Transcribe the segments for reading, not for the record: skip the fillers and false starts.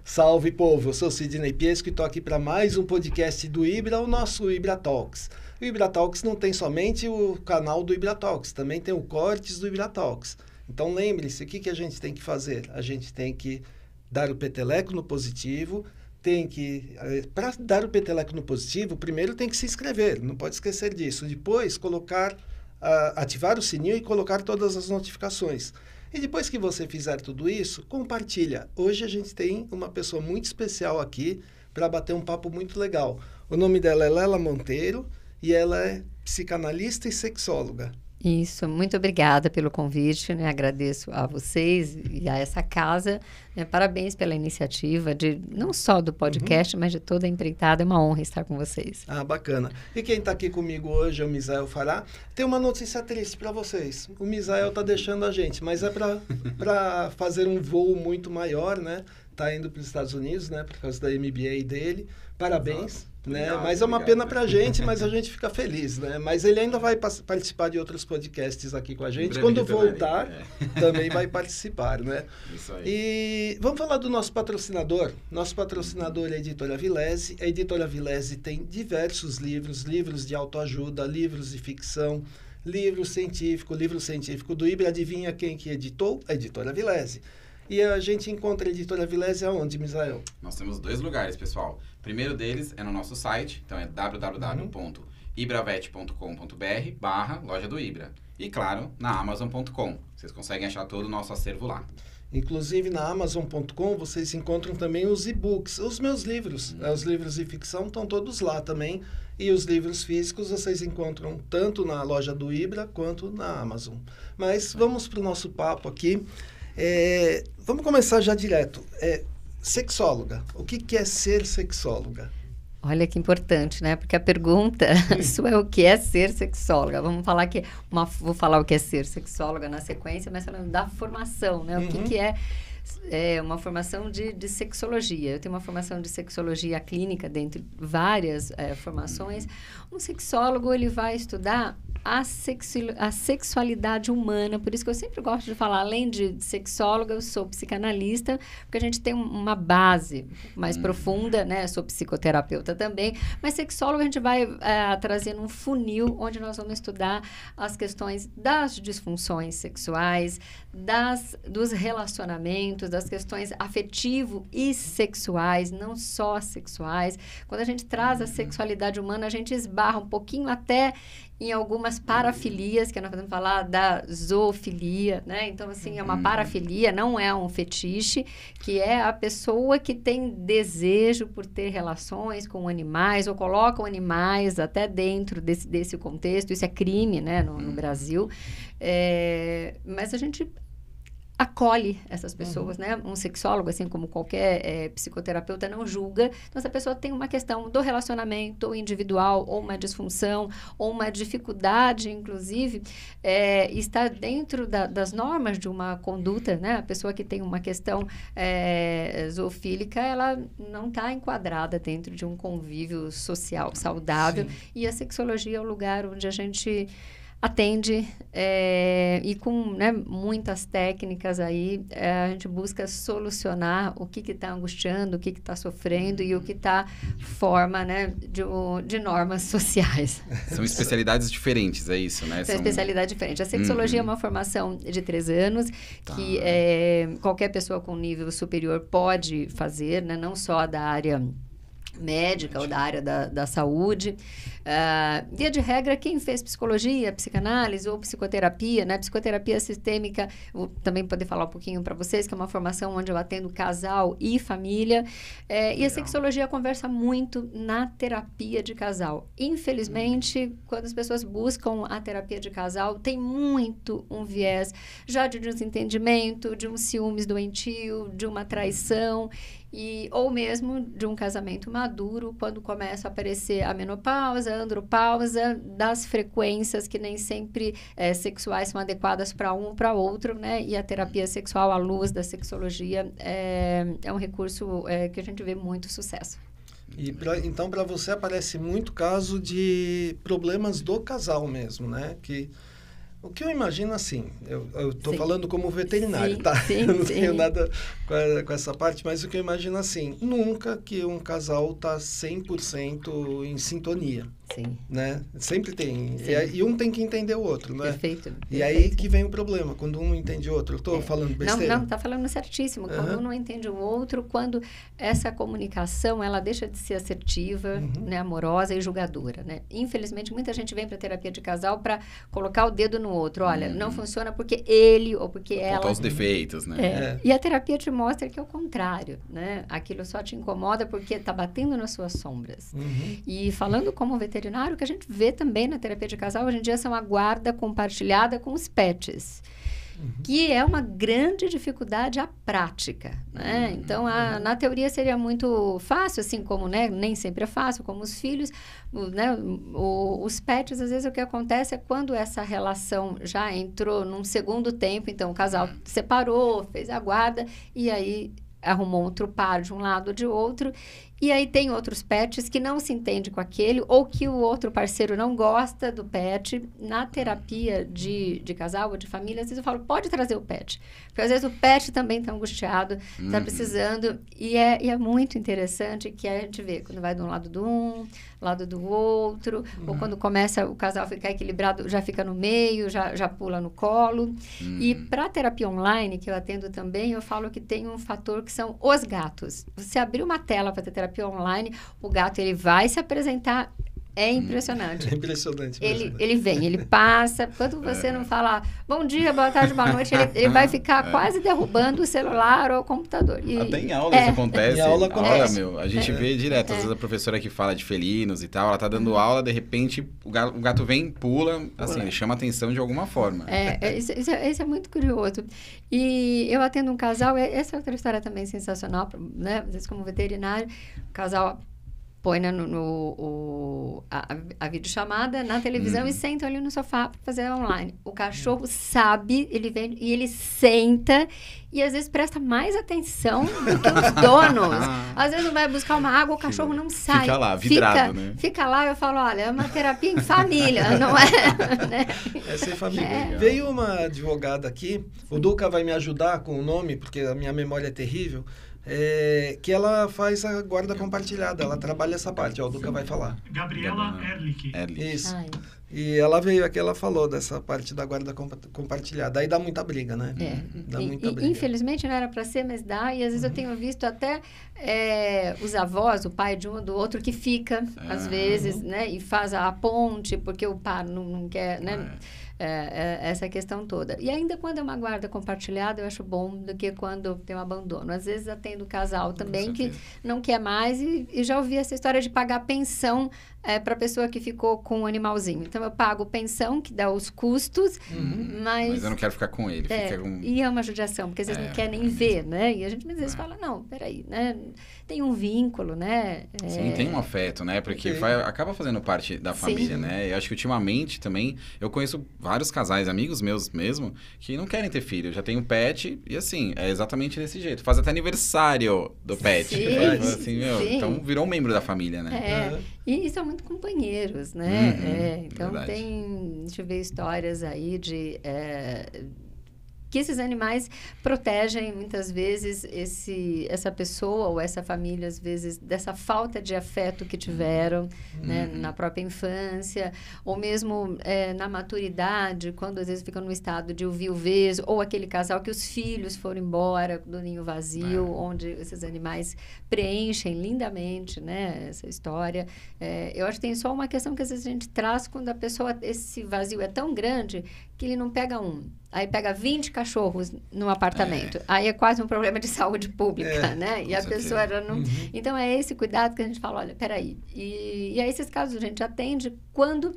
Salve, povo! Eu sou Sidney Piesco e estou aqui para mais um podcast do Ibra, o nosso Ibra Talks. O Ibra Talks não tem somente o canal do Ibra Talks, também tem o Cortes do Ibra Talks. Então lembre-se, o que a gente tem que fazer? A gente tem que dar o peteleco no positivo, para dar o peteleco no positivo, primeiro tem que se inscrever, não pode esquecer disso. Depois ativar o sininho e colocar todas as notificações. E depois que você fizer tudo isso, compartilha. Hoje a gente tem uma pessoa muito especial aqui para bater um papo muito legal. O nome dela é Lela Monteiro e ela é psicanalista e sexóloga. Isso, muito obrigada pelo convite, né? Agradeço a vocês e a essa casa, né? Parabéns pela iniciativa, não só do podcast, mas de toda a empreitada. É uma honra estar com vocês. Ah, bacana. E quem está aqui comigo hoje é o Misael Fará. Tem uma notícia triste para vocês. O Misael está deixando a gente, mas é para fazer um voo muito maior, né? Está indo para os Estados Unidos, né? Por causa da MBA dele. Parabéns. Né? Legal, mas é uma pena pra gente, mas a gente fica feliz, né? Mas ele ainda vai participar de outros podcasts aqui com a gente. Quando voltar, também vai participar, né? Isso aí. E vamos falar do nosso patrocinador. Nosso patrocinador é a Editora Vilese. A Editora Vilese tem diversos livros de autoajuda, livros de ficção, livro científico do Ibra. Adivinha quem que editou? A Editora Vilese. E a gente encontra a Editora Vilese aonde, Misael? Nós temos 2 lugares, pessoal. O primeiro deles é no nosso site, então é www.ibravet.com.br/loja do Ibra. E, claro, na Amazon.com. Vocês conseguem achar todo o nosso acervo lá. Inclusive, na Amazon.com, vocês encontram também os e-books, os meus livros. Os livros de ficção estão todos lá também. E os livros físicos vocês encontram tanto na loja do Ibra quanto na Amazon. Mas vamos para o nosso papo aqui. Vamos começar já direto. Sexóloga. O que é ser sexóloga? Olha que importante, né? Porque a pergunta sua é o que é ser sexóloga. Vamos falar vou falar o que é ser sexóloga na sequência, mas falando da formação, né? O que é uma formação de sexologia. Eu tenho uma formação de sexologia clínica, dentre várias formações. Um sexólogo, ele vai estudar a sexualidade humana. Por isso que eu sempre gosto de falar, além de sexóloga, eu sou psicanalista, porque a gente tem uma base mais profunda, né? Eu sou psicoterapeuta também, mas sexólogo a gente vai trazendo um funil onde nós vamos estudar as questões das disfunções sexuais, dos relacionamentos, das questões afetivo e sexuais, não só sexuais. Quando a gente traz a sexualidade humana, a gente esbarra um pouquinho até em algumas parafilias, que nós vamos falar da zoofilia, né? Então, assim, é uma parafilia, não é um fetiche, que é a pessoa que tem desejo por ter relações com animais, ou colocam animais até dentro desse contexto. Isso é crime, né, no Brasil. Mas a gente acolhe essas pessoas, né? Um sexólogo, assim como qualquer psicoterapeuta, não julga. Então, se a pessoa tem uma questão do relacionamento ou individual, ou uma disfunção, ou uma dificuldade, inclusive, está dentro das normas de uma conduta, né? A pessoa que tem uma questão zoofílica, ela não está enquadrada dentro de um convívio social saudável. Sim. E a sexologia é o lugar onde a gente atende e com, né, muitas técnicas aí, a gente busca solucionar o que está angustiando, o que está sofrendo e o que está forma, né, de normas sociais. São especialidades diferentes, é isso, né? São especialidades diferentes. A sexologia é uma formação de 3 anos, que qualquer pessoa com nível superior pode fazer, né, não só da área médica ou da área da saúde. Via de regra, quem fez psicologia, psicanálise ou psicoterapia, né? Psicoterapia sistêmica, vou também poder falar um pouquinho para vocês, que é uma formação onde eu atendo casal e família. E a sexologia conversa muito na terapia de casal. Infelizmente, quando as pessoas buscam a terapia de casal, tem muito um viés já de desentendimento, de um ciúmes doentio, de uma traição, ou mesmo de um casamento maduro, quando começa a aparecer a menopausa, andropausa, das frequências que nem sempre sexuais são adequadas para um ou para outro, né? E a terapia sexual à luz da sexologia é um recurso que a gente vê muito sucesso. Então, para você, aparece muito caso de problemas do casal mesmo, né? O que eu imagino assim, eu estou falando como veterinário, tá? Eu não tenho nada com essa parte, mas o que eu imagino assim, nunca que um casal está 100% em sintonia. Sim. Né? Sempre tem. E um tem que entender o outro, né? Perfeito. E aí que vem o problema, quando um não entende o outro. Eu estou falando besteira? Não, está falando certíssimo. Quando um não entende o outro, quando essa comunicação, ela deixa de ser assertiva, né, amorosa e julgadora, né? Infelizmente, muita gente vem para terapia de casal para colocar o dedo no outro. Olha, não funciona porque ele ou porque ela... Apontar os defeitos, né? E a terapia te mostra que é o contrário, né? Aquilo só te incomoda porque está batendo nas suas sombras. E falando como veterinário, o que a gente vê também na terapia de casal hoje em dia são a guarda compartilhada com os pets, que é uma grande dificuldade à prática, né? Então, na teoria seria muito fácil, assim como, né, nem sempre é fácil, como os filhos, né, os pets, às vezes o que acontece é quando essa relação já entrou num segundo tempo, então o casal separou, fez a guarda e aí arrumou outro par de um lado ou de outro. E aí tem outros pets que não se entendem com aquele ou que o outro parceiro não gosta do pet. Na terapia de casal ou de família, às vezes eu falo, pode trazer o pet. Porque às vezes o pet também está angustiado, está precisando. E é muito interessante que a gente vê quando vai de um lado lado do outro, ou quando começa o casal a ficar equilibrado, já fica no meio, já pula no colo. E para a terapia online, que eu atendo também, eu falo que tem um fator que são os gatos. Você abrir uma tela para ter terapia online, o gato ele vai se apresentar, é impressionante. É impressionante. Ele vem, ele passa, quando você não fala bom dia, boa tarde, boa noite, ele vai ficar quase derrubando o celular ou o computador. Até em aula isso acontece. Em aula acontece. A gente vê direto, às vezes a professora que fala de felinos e tal, ela tá dando aula, de repente o gato vem, pula, assim, ele chama atenção de alguma forma. Isso é muito curioso. E eu atendo um casal, essa é outra história também sensacional, né? Às vezes como veterinário, o casal põe a videochamada na televisão e senta ali no sofá para fazer online. O cachorro sabe, ele vem e ele senta e às vezes presta mais atenção do que os donos. Às vezes não vai buscar uma água, o cachorro não sai. Fica lá, vidrado, né? Fica lá, eu falo, olha, é uma terapia em família, não é? Né? É sem família. Veio uma advogada aqui, o Duca vai me ajudar com o nome, porque a minha memória é terrível, que ela faz a guarda compartilhada, ela trabalha essa parte, o Duca vai falar. Gabriela Erlich. Isso. E ela veio aqui, ela falou dessa parte da guarda compartilhada. Aí dá muita briga, né? Dá muita briga. Infelizmente não era para ser, mas dá. E às vezes eu tenho visto até os avós, o pai de um ou do outro, que fica, às vezes, né? E faz a ponte, porque o pai não quer, né? Essa questão toda. E ainda quando é uma guarda compartilhada, eu acho bom do que quando tem um abandono. Às vezes atendo casal também que não quer mais e já ouvi essa história de pagar pensão para a pessoa que ficou com um animalzinho. Então, eu pago pensão, que dá os custos, mas eu não quero ficar com ele. E é uma judiação, porque às vezes não quer nem ver, né? E a gente às vezes fala, não, peraí, né? Tem um vínculo, né? Sim, tem um afeto, né? Porque acaba fazendo parte da família, né? Eu acho que ultimamente também, eu conheço vários casais, amigos meus mesmo, que não querem ter filho. Já tem um pet e assim, é exatamente desse jeito. Faz até aniversário do pet. Assim, então virou um membro da família, né? E são muito companheiros, né? Então deixa eu ver histórias aí de que esses animais protegem muitas vezes essa pessoa ou essa família, às vezes, dessa falta de afeto que tiveram né, na própria infância, ou mesmo na maturidade, quando às vezes ficam no estado de viuvez, ou aquele casal que os filhos foram embora do ninho vazio, onde esses animais preenchem lindamente né, essa história. Eu acho que tem só uma questão que às vezes a gente traz quando a pessoa, esse vazio é tão grande que ele não pega um. Aí pega 20 cachorros num apartamento. Aí é quase um problema de saúde pública, né? E a pessoa já não... Então, é esse cuidado que a gente fala, olha, peraí. E aí, esses casos a gente atende quando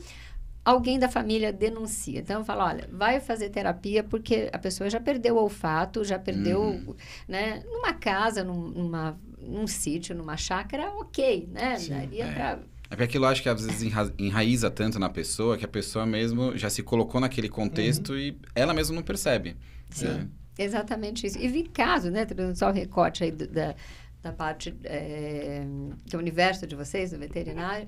alguém da família denuncia. Então, eu falo, olha, vai fazer terapia porque a pessoa já perdeu o olfato, já perdeu, né? Numa casa, num sítio, numa chácara, ok, né? Daria para É porque aquilo acho que às vezes enraiza tanto na pessoa que a pessoa mesmo já se colocou naquele contexto e ela mesma não percebe. Sim, né? Exatamente isso. E vi casos, né? Só o recorte aí da parte do universo de vocês, do veterinário,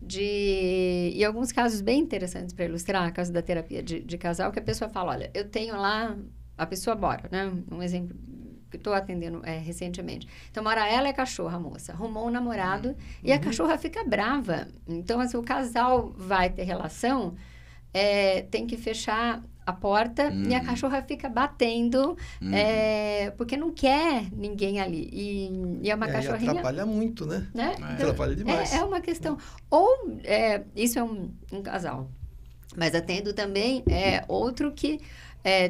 e alguns casos bem interessantes para ilustrar, caso da terapia de casal, que a pessoa fala, olha, eu tenho lá, a pessoa bora, né? Um exemplo que estou atendendo recentemente. Então, mora ela e a cachorra, a moça. Arrumou um namorado e a cachorra fica brava. Então, assim, o casal vai ter relação, tem que fechar a porta e a cachorra fica batendo porque não quer ninguém ali. E é uma cachorrinha... atrapalha muito, né? Atrapalha demais. É uma questão... Ou, isso é um casal. Mas atendo também outro que...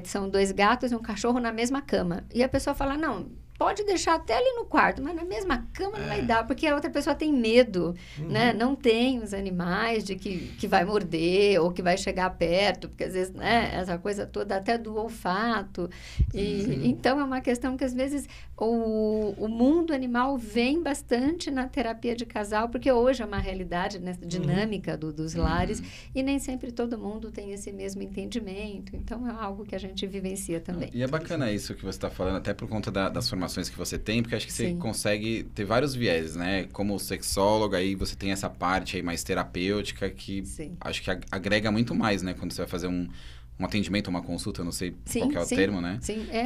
são 2 gatos e um cachorro na mesma cama. E a pessoa fala, não, pode deixar até ali no quarto, mas na mesma cama não vai dar, porque a outra pessoa tem medo, né? Não tem os animais de que vai morder ou que vai chegar perto, porque às vezes, né, essa coisa toda até do olfato. Então, é uma questão que às vezes o mundo animal vem bastante na terapia de casal, porque hoje é uma realidade nessa dinâmica dos lares e nem sempre todo mundo tem esse mesmo entendimento. Então, é algo que a gente vivencia também. E é bacana isso que você está falando, até por conta das formações que você tem, porque acho que você consegue ter vários vieses, né? Como sexóloga, aí você tem essa parte aí mais terapêutica que acho que agrega muito mais, né? Quando você vai fazer um atendimento, uma consulta, não sei qual que é o termo, né?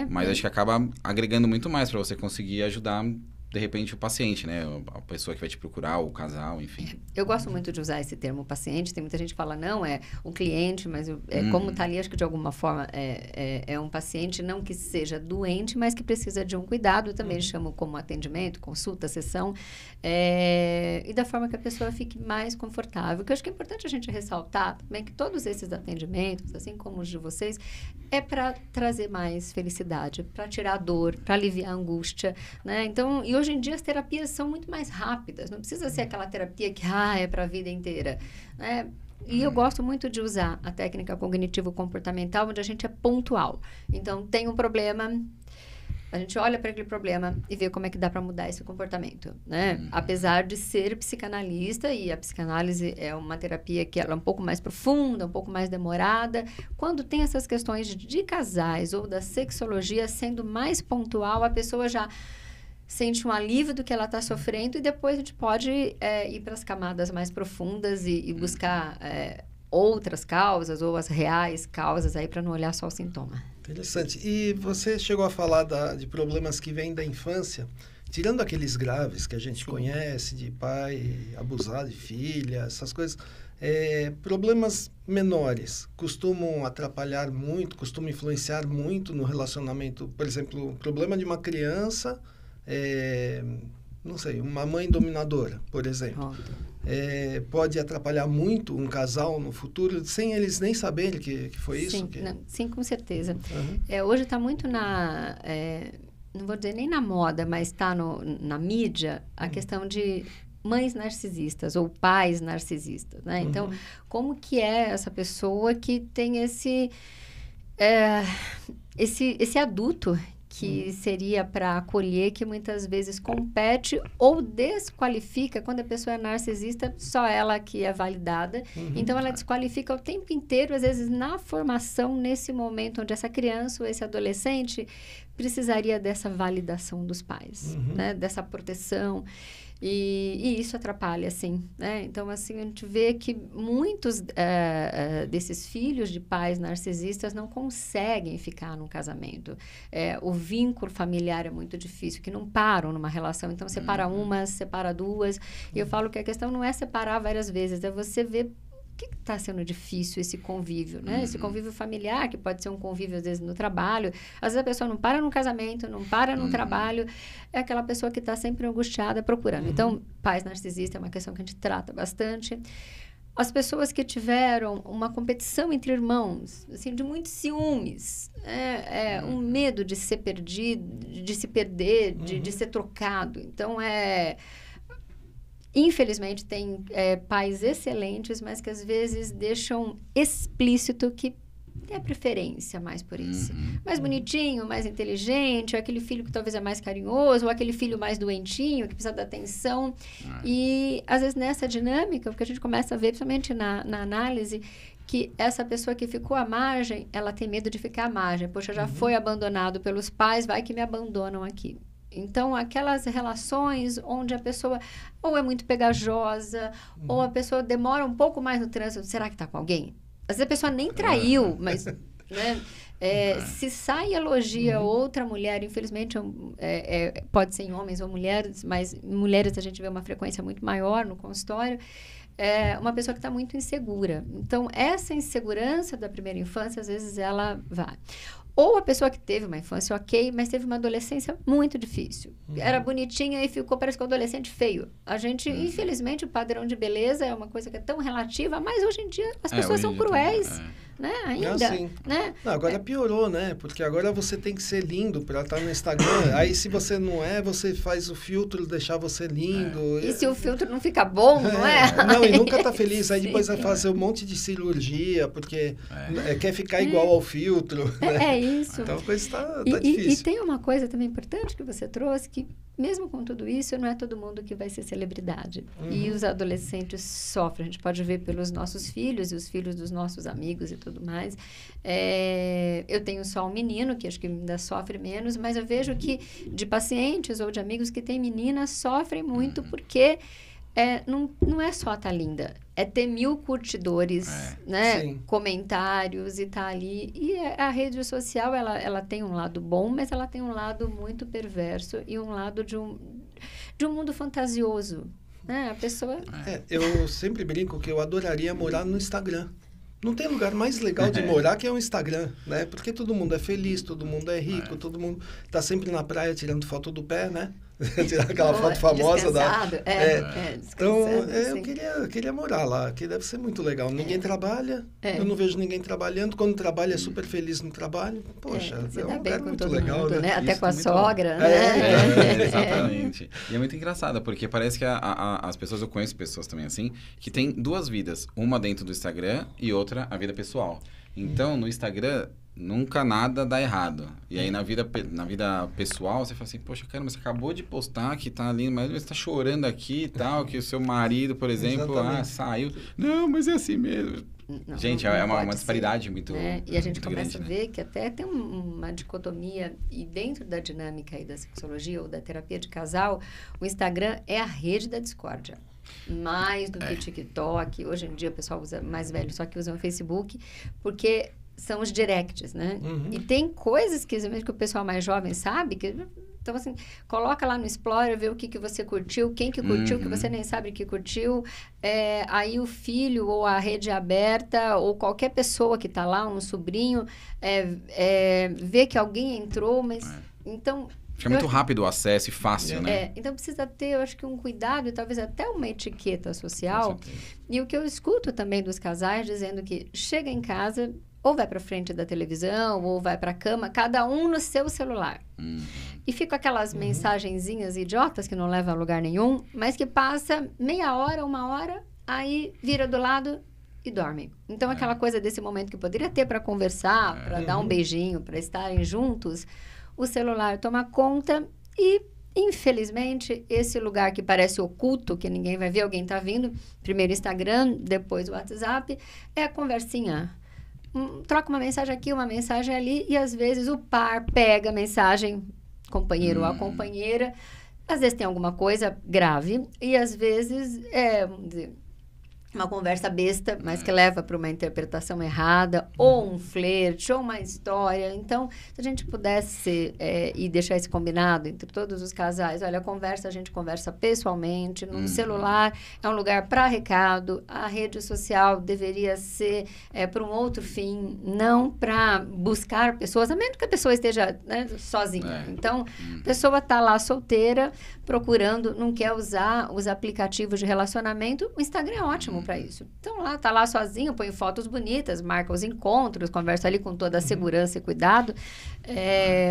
Mas acho que acaba agregando muito mais para você conseguir ajudar, de repente, o paciente, né? A pessoa que vai te procurar, o casal, enfim. Eu gosto muito de usar esse termo paciente. Tem muita gente que fala, não, é o cliente, mas como está ali, acho que de alguma forma é um paciente, não que seja doente, mas que precisa de um cuidado. Eu também chamo como atendimento, consulta, sessão, e da forma que a pessoa fique mais confortável. O que eu acho que é importante a gente ressaltar também que todos esses atendimentos, assim como os de vocês, é para trazer mais felicidade, para tirar a dor, para aliviar a angústia, né? Então, e hoje em dia as terapias são muito mais rápidas, não precisa ser aquela terapia que é para a vida inteira, né? E eu gosto muito de usar a técnica cognitivo-comportamental, onde a gente é pontual. Então, tem um problema, a gente olha para aquele problema e vê como é que dá para mudar esse comportamento, né? Apesar de ser psicanalista, e a psicanálise é uma terapia que ela é um pouco mais profunda, um pouco mais demorada. Quando tem essas questões de casais ou da sexologia sendo mais pontual, a pessoa já sente um alívio do que ela está sofrendo e depois a gente pode ir para as camadas mais profundas e buscar outras causas ou as reais causas aí para não olhar só o sintoma. Interessante. E você chegou a falar de problemas que vêm da infância, tirando aqueles graves que a gente conhece, de pai abusar de filha, essas coisas, problemas menores costumam atrapalhar muito, costumam influenciar muito no relacionamento. Por exemplo, o problema de uma criança... não sei, uma mãe dominadora, por exemplo, pode atrapalhar muito um casal no futuro, sem eles nem saberem que foi isso? Sim, com certeza. Hoje está muito não vou dizer nem na moda, mas está na mídia, a questão de mães narcisistas ou pais narcisistas, né? Então, como que é essa pessoa que tem esse adulto que seria para acolher, que muitas vezes compete ou desqualifica. Quando a pessoa é narcisista, só ela que é validada. Então, ela desqualifica o tempo inteiro, às vezes, na formação, nesse momento onde essa criança ou esse adolescente precisaria dessa validação dos pais, né? Dessa proteção. E isso atrapalha, sim, né? Então, assim, a gente vê que muitos desses filhos de pais narcisistas não conseguem ficar num casamento. O vínculo familiar é muito difícil, que não param numa relação. Então, separa uma, separa duas. E eu falo que a questão não é separar várias vezes, é você ver o que está sendo difícil esse convívio, né? Esse convívio familiar, que pode ser um convívio, às vezes, no trabalho. Às vezes, a pessoa não para no casamento, não para no trabalho. É aquela pessoa que está sempre angustiada, procurando. Então, pais narcisistas é uma questão que a gente trata bastante. As pessoas que tiveram uma competição entre irmãos, assim, de muitos ciúmes, um medo de ser perdido, de se perder, de ser trocado. Então, infelizmente, tem pais excelentes, mas que às vezes deixam explícito que tem a preferência mais por isso. Mais bonitinho, mais inteligente, ou aquele filho que talvez é mais carinhoso, ou aquele filho mais doentinho, que precisa da atenção. E, às vezes, nessa dinâmica, porque a gente começa a ver, principalmente na análise, que essa pessoa que ficou à margem, ela tem medo de ficar à margem. Poxa, já foi abandonado pelos pais, vai que me abandonam aqui. Então, aquelas relações onde a pessoa ou é muito pegajosa, ou a pessoa demora um pouco mais no trânsito. Será que está com alguém? Às vezes a pessoa nem traiu, mas... né? Se sai e elogia outra mulher, infelizmente pode ser em homens ou mulheres, mas em mulheres a gente vê uma frequência muito maior no consultório, uma pessoa que está muito insegura. Então, essa insegurança da primeira infância, às vezes, ela vai. Ou a pessoa que teve uma infância ok, mas teve uma adolescência muito difícil. Era bonitinha e parece que é um adolescente feio. A gente, infelizmente, o padrão de beleza é uma coisa que é tão relativa, mas hoje em dia as pessoas são cruéis. Né? Ainda, assim. Né? Não, agora piorou, né? Porque agora você tem que ser lindo para estar no Instagram. Aí, se você não você faz o filtro deixar você lindo. E se o filtro não fica bom, não é? Não, e nunca tá feliz. Aí depois vai fazer um monte de cirurgia, porque quer ficar igual ao filtro. Né? Isso. Então a coisa tá difícil. E tem uma coisa também importante que você trouxe, que mesmo com tudo isso, não é todo mundo que vai ser celebridade. E os adolescentes sofrem. A gente pode ver pelos nossos filhos e os filhos dos nossos amigos e tudo mais. Eu tenho só um menino, que acho que ainda sofre menos, mas eu vejo que de pacientes ou de amigos que têm meninas sofrem muito porque não é só estar linda, é ter 1000 curtidores, né? Sim. Comentários e tá ali. E a rede social, ela tem um lado bom, mas ela tem um lado muito perverso e um lado de um mundo fantasioso, né? A pessoa... eu sempre brinco que eu adoraria morar no Instagram. Não tem lugar mais legal de morar que é o Instagram, né? Porque todo mundo é feliz, todo mundo é rico, todo mundo tá sempre na praia tirando foto do pé, né? Tirar aquela foto famosa Então, eu queria morar lá, que deve ser muito legal. Ninguém trabalha, eu não vejo ninguém trabalhando. Quando trabalha, é super feliz no trabalho. Poxa, é um lugar muito todo legal, mundo, né? Até Isso com a sogra, bom. né? Exatamente. E é muito engraçado, porque parece que as pessoas, eu conheço pessoas também assim, que tem 2 vidas. Uma dentro do Instagram e outra a vida pessoal. Então, no Instagram... nunca nada dá errado. E aí, na vida pessoal, você fala assim, poxa, cara, mas você acabou de postar que tá ali, mas você tá chorando aqui e tal, que o seu marido, por exemplo, saiu. Não, mas é assim mesmo. Não, gente, não é uma disparidade muito E a gente muito começa grande, a ver que até tem uma dicotomia, e dentro da dinâmica aí da sexologia ou da terapia de casal, o Instagram é a rede da discórdia. Mais do que TikTok. Hoje em dia o pessoal usa mais velho, só que usa o Facebook, porque... são os directs, né? E tem coisas que o pessoal mais jovem sabe, que... Então, assim, coloca lá no Explorer, vê o que você curtiu, quem que curtiu, que você nem sabe que curtiu. Aí o filho, ou a rede aberta, ou qualquer pessoa que está lá, um sobrinho, vê que alguém entrou, mas... Então... fica muito rápido o acesso e fácil, né? Então precisa ter, eu acho que um cuidado e talvez até uma etiqueta social. E o que eu escuto também dos casais dizendo que chega em casa... ou vai para frente da televisão, ou vai para a cama, cada um no seu celular. E fica aquelas mensagenzinhas idiotas que não levam a lugar nenhum, mas que passa meia hora, 1 hora, aí vira do lado e dorme. Então, aquela coisa desse momento que poderia ter para conversar, para dar um beijinho, para estarem juntos, o celular toma conta e... infelizmente, esse lugar que parece oculto, que ninguém vai ver, alguém está vindo, primeiro Instagram, depois o WhatsApp, é a conversinha. Troca uma mensagem aqui, uma mensagem ali, e às vezes o par pega a mensagem, companheiro ou a companheira, às vezes tem alguma coisa grave, e às vezes vamos dizer, uma conversa besta, mas que leva para uma interpretação errada, ou um flerte, ou uma história. Então, se a gente pudesse e deixar esse combinado entre todos os casais, olha, a gente conversa pessoalmente, no celular é um lugar para recado, a rede social deveria ser para um outro fim, não para buscar pessoas, a menos que a pessoa esteja sozinha. Então, a pessoa está lá solteira, procurando, não quer usar os aplicativos de relacionamento, o Instagram é ótimo para isso. Então, tá lá sozinho, põe fotos bonitas, marca os encontros, conversa ali com toda a segurança e cuidado.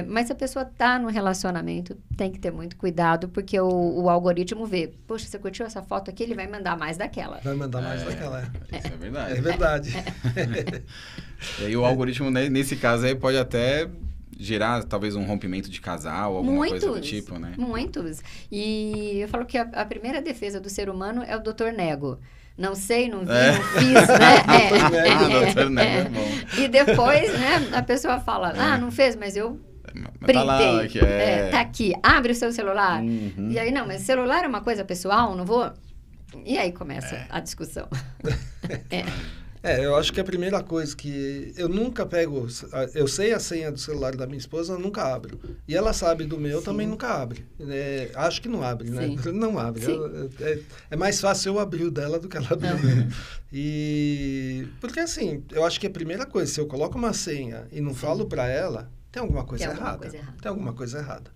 Mas se a pessoa tá no relacionamento, tem que ter muito cuidado, porque o algoritmo vê, poxa, você curtiu essa foto aqui, ele vai mandar mais daquela. Vai mandar mais daquela, Isso é verdade. É verdade. E aí o algoritmo, né, nesse caso aí, pode até gerar talvez um rompimento de casal, alguma coisa do tipo, né? Muitos. E eu falo que a primeira defesa do ser humano é o doutor Nego. Não sei, não vi, não fiz, né? Doutor Nego é bom. E depois, né, a pessoa fala, não fez, mas eu printei. Tá lá, tá aqui. Abre o seu celular. E aí, não, mas celular é uma coisa pessoal, não vou... E aí começa a discussão. Eu acho que a primeira coisa que... Eu nunca pego... Eu sei a senha do celular da minha esposa, eu nunca abro. E ela sabe do meu, também nunca abre. Acho que não abre, né? Não abre. É mais fácil eu abrir o dela do que ela abrir o meu. Porque assim, eu acho que a primeira coisa, se eu coloco uma senha e não falo para ela, tem alguma coisa errada. Tem alguma coisa errada.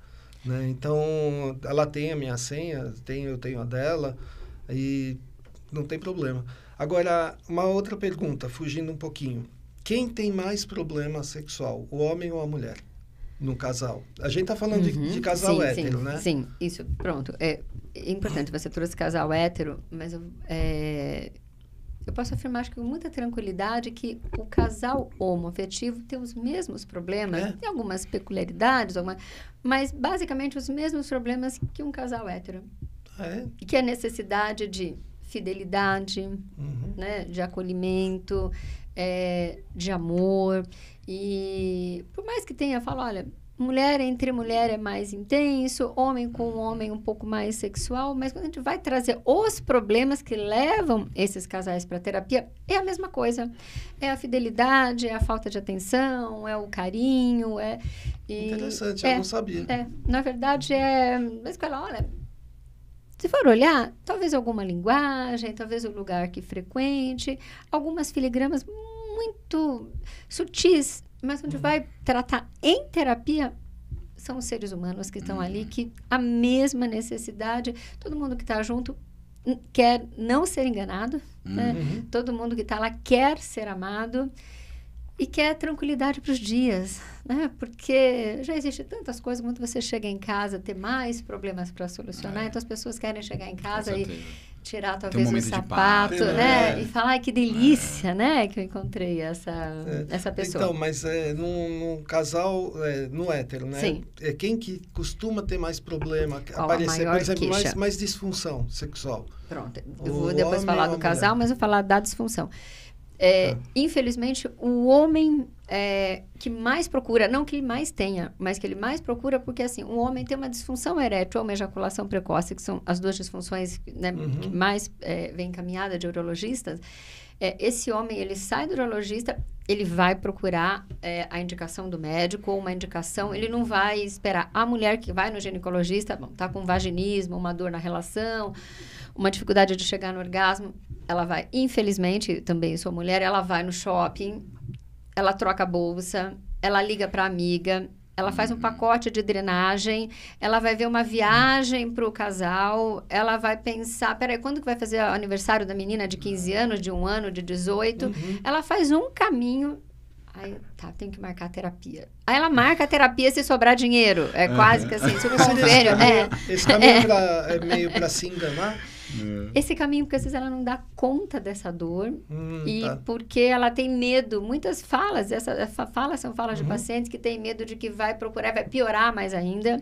Né? Então, ela tem a minha senha, eu tenho a dela, e não tem problema. Agora, uma outra pergunta, fugindo um pouquinho. Quem tem mais problema sexual, o homem ou a mulher, no casal? A gente está falando de casal hétero, né? Sim, isso, pronto. É importante, você trouxe casal hétero, mas eu posso afirmar, acho que com muita tranquilidade, que o casal homoafetivo tem os mesmos problemas, tem algumas peculiaridades, mas basicamente os mesmos problemas que um casal hétero. Que é a necessidade de fidelidade, né, de acolhimento, de amor. E por mais que tenha, falo, olha, mulher entre mulher é mais intenso, homem com homem um pouco mais sexual, mas quando a gente vai trazer os problemas que levam esses casais para terapia, é a mesma coisa. É a fidelidade, é a falta de atenção, é o carinho. Interessante, eu não sabia. Na verdade, mas ela, olha... Se for olhar, talvez alguma linguagem, talvez o lugar que frequente, algumas filigramas muito sutis, mas onde vai tratar em terapia, são os seres humanos que estão ali, que a mesma necessidade, todo mundo que está junto quer não ser enganado, né? Todo mundo que está lá quer ser amado e quer tranquilidade para os dias, né? Porque já existe tantas coisas, quando você chega em casa, ter mais problemas para solucionar, então as pessoas querem chegar em casa e tirar talvez um sapato, né? E falar, ai, que delícia, né? Que eu encontrei essa pessoa. Então, mas num casal, no hétero, né? Sim. Quem que costuma ter mais problema, aparecer, por exemplo, mais disfunção sexual? Pronto, eu vou depois falar do casal, mas eu vou falar da disfunção. Infelizmente, o homem que mais procura, não que ele mais tenha, mas que ele mais procura, porque assim, o homem tem uma disfunção erétil ou uma ejaculação precoce, que são as duas disfunções, né, que mais vem encaminhada de urologistas. Esse homem, ele sai do urologista, ele vai procurar a indicação do médico ou uma indicação, ele não vai esperar. A mulher que vai no ginecologista, tá com vaginismo, uma dor na relação, uma dificuldade de chegar no orgasmo, ela vai, infelizmente, também sou mulher, ela vai no shopping, ela troca a bolsa, ela liga para a amiga, ela faz um pacote de drenagem, ela vai ver uma viagem para o casal, ela vai pensar, peraí, quando que vai fazer o aniversário da menina de 15 anos, de 1 ano, de 18? Ela faz um caminho. Aí, tem que marcar a terapia. Aí ela marca a terapia se sobrar dinheiro. É quase que assim, se o convênio... Esse caminho é meio para se enganar? Esse caminho, porque às vezes ela não dá conta dessa dor porque ela tem medo. Muitas falas, são falas de pacientes que têm medo de que vai procurar, vai piorar mais ainda.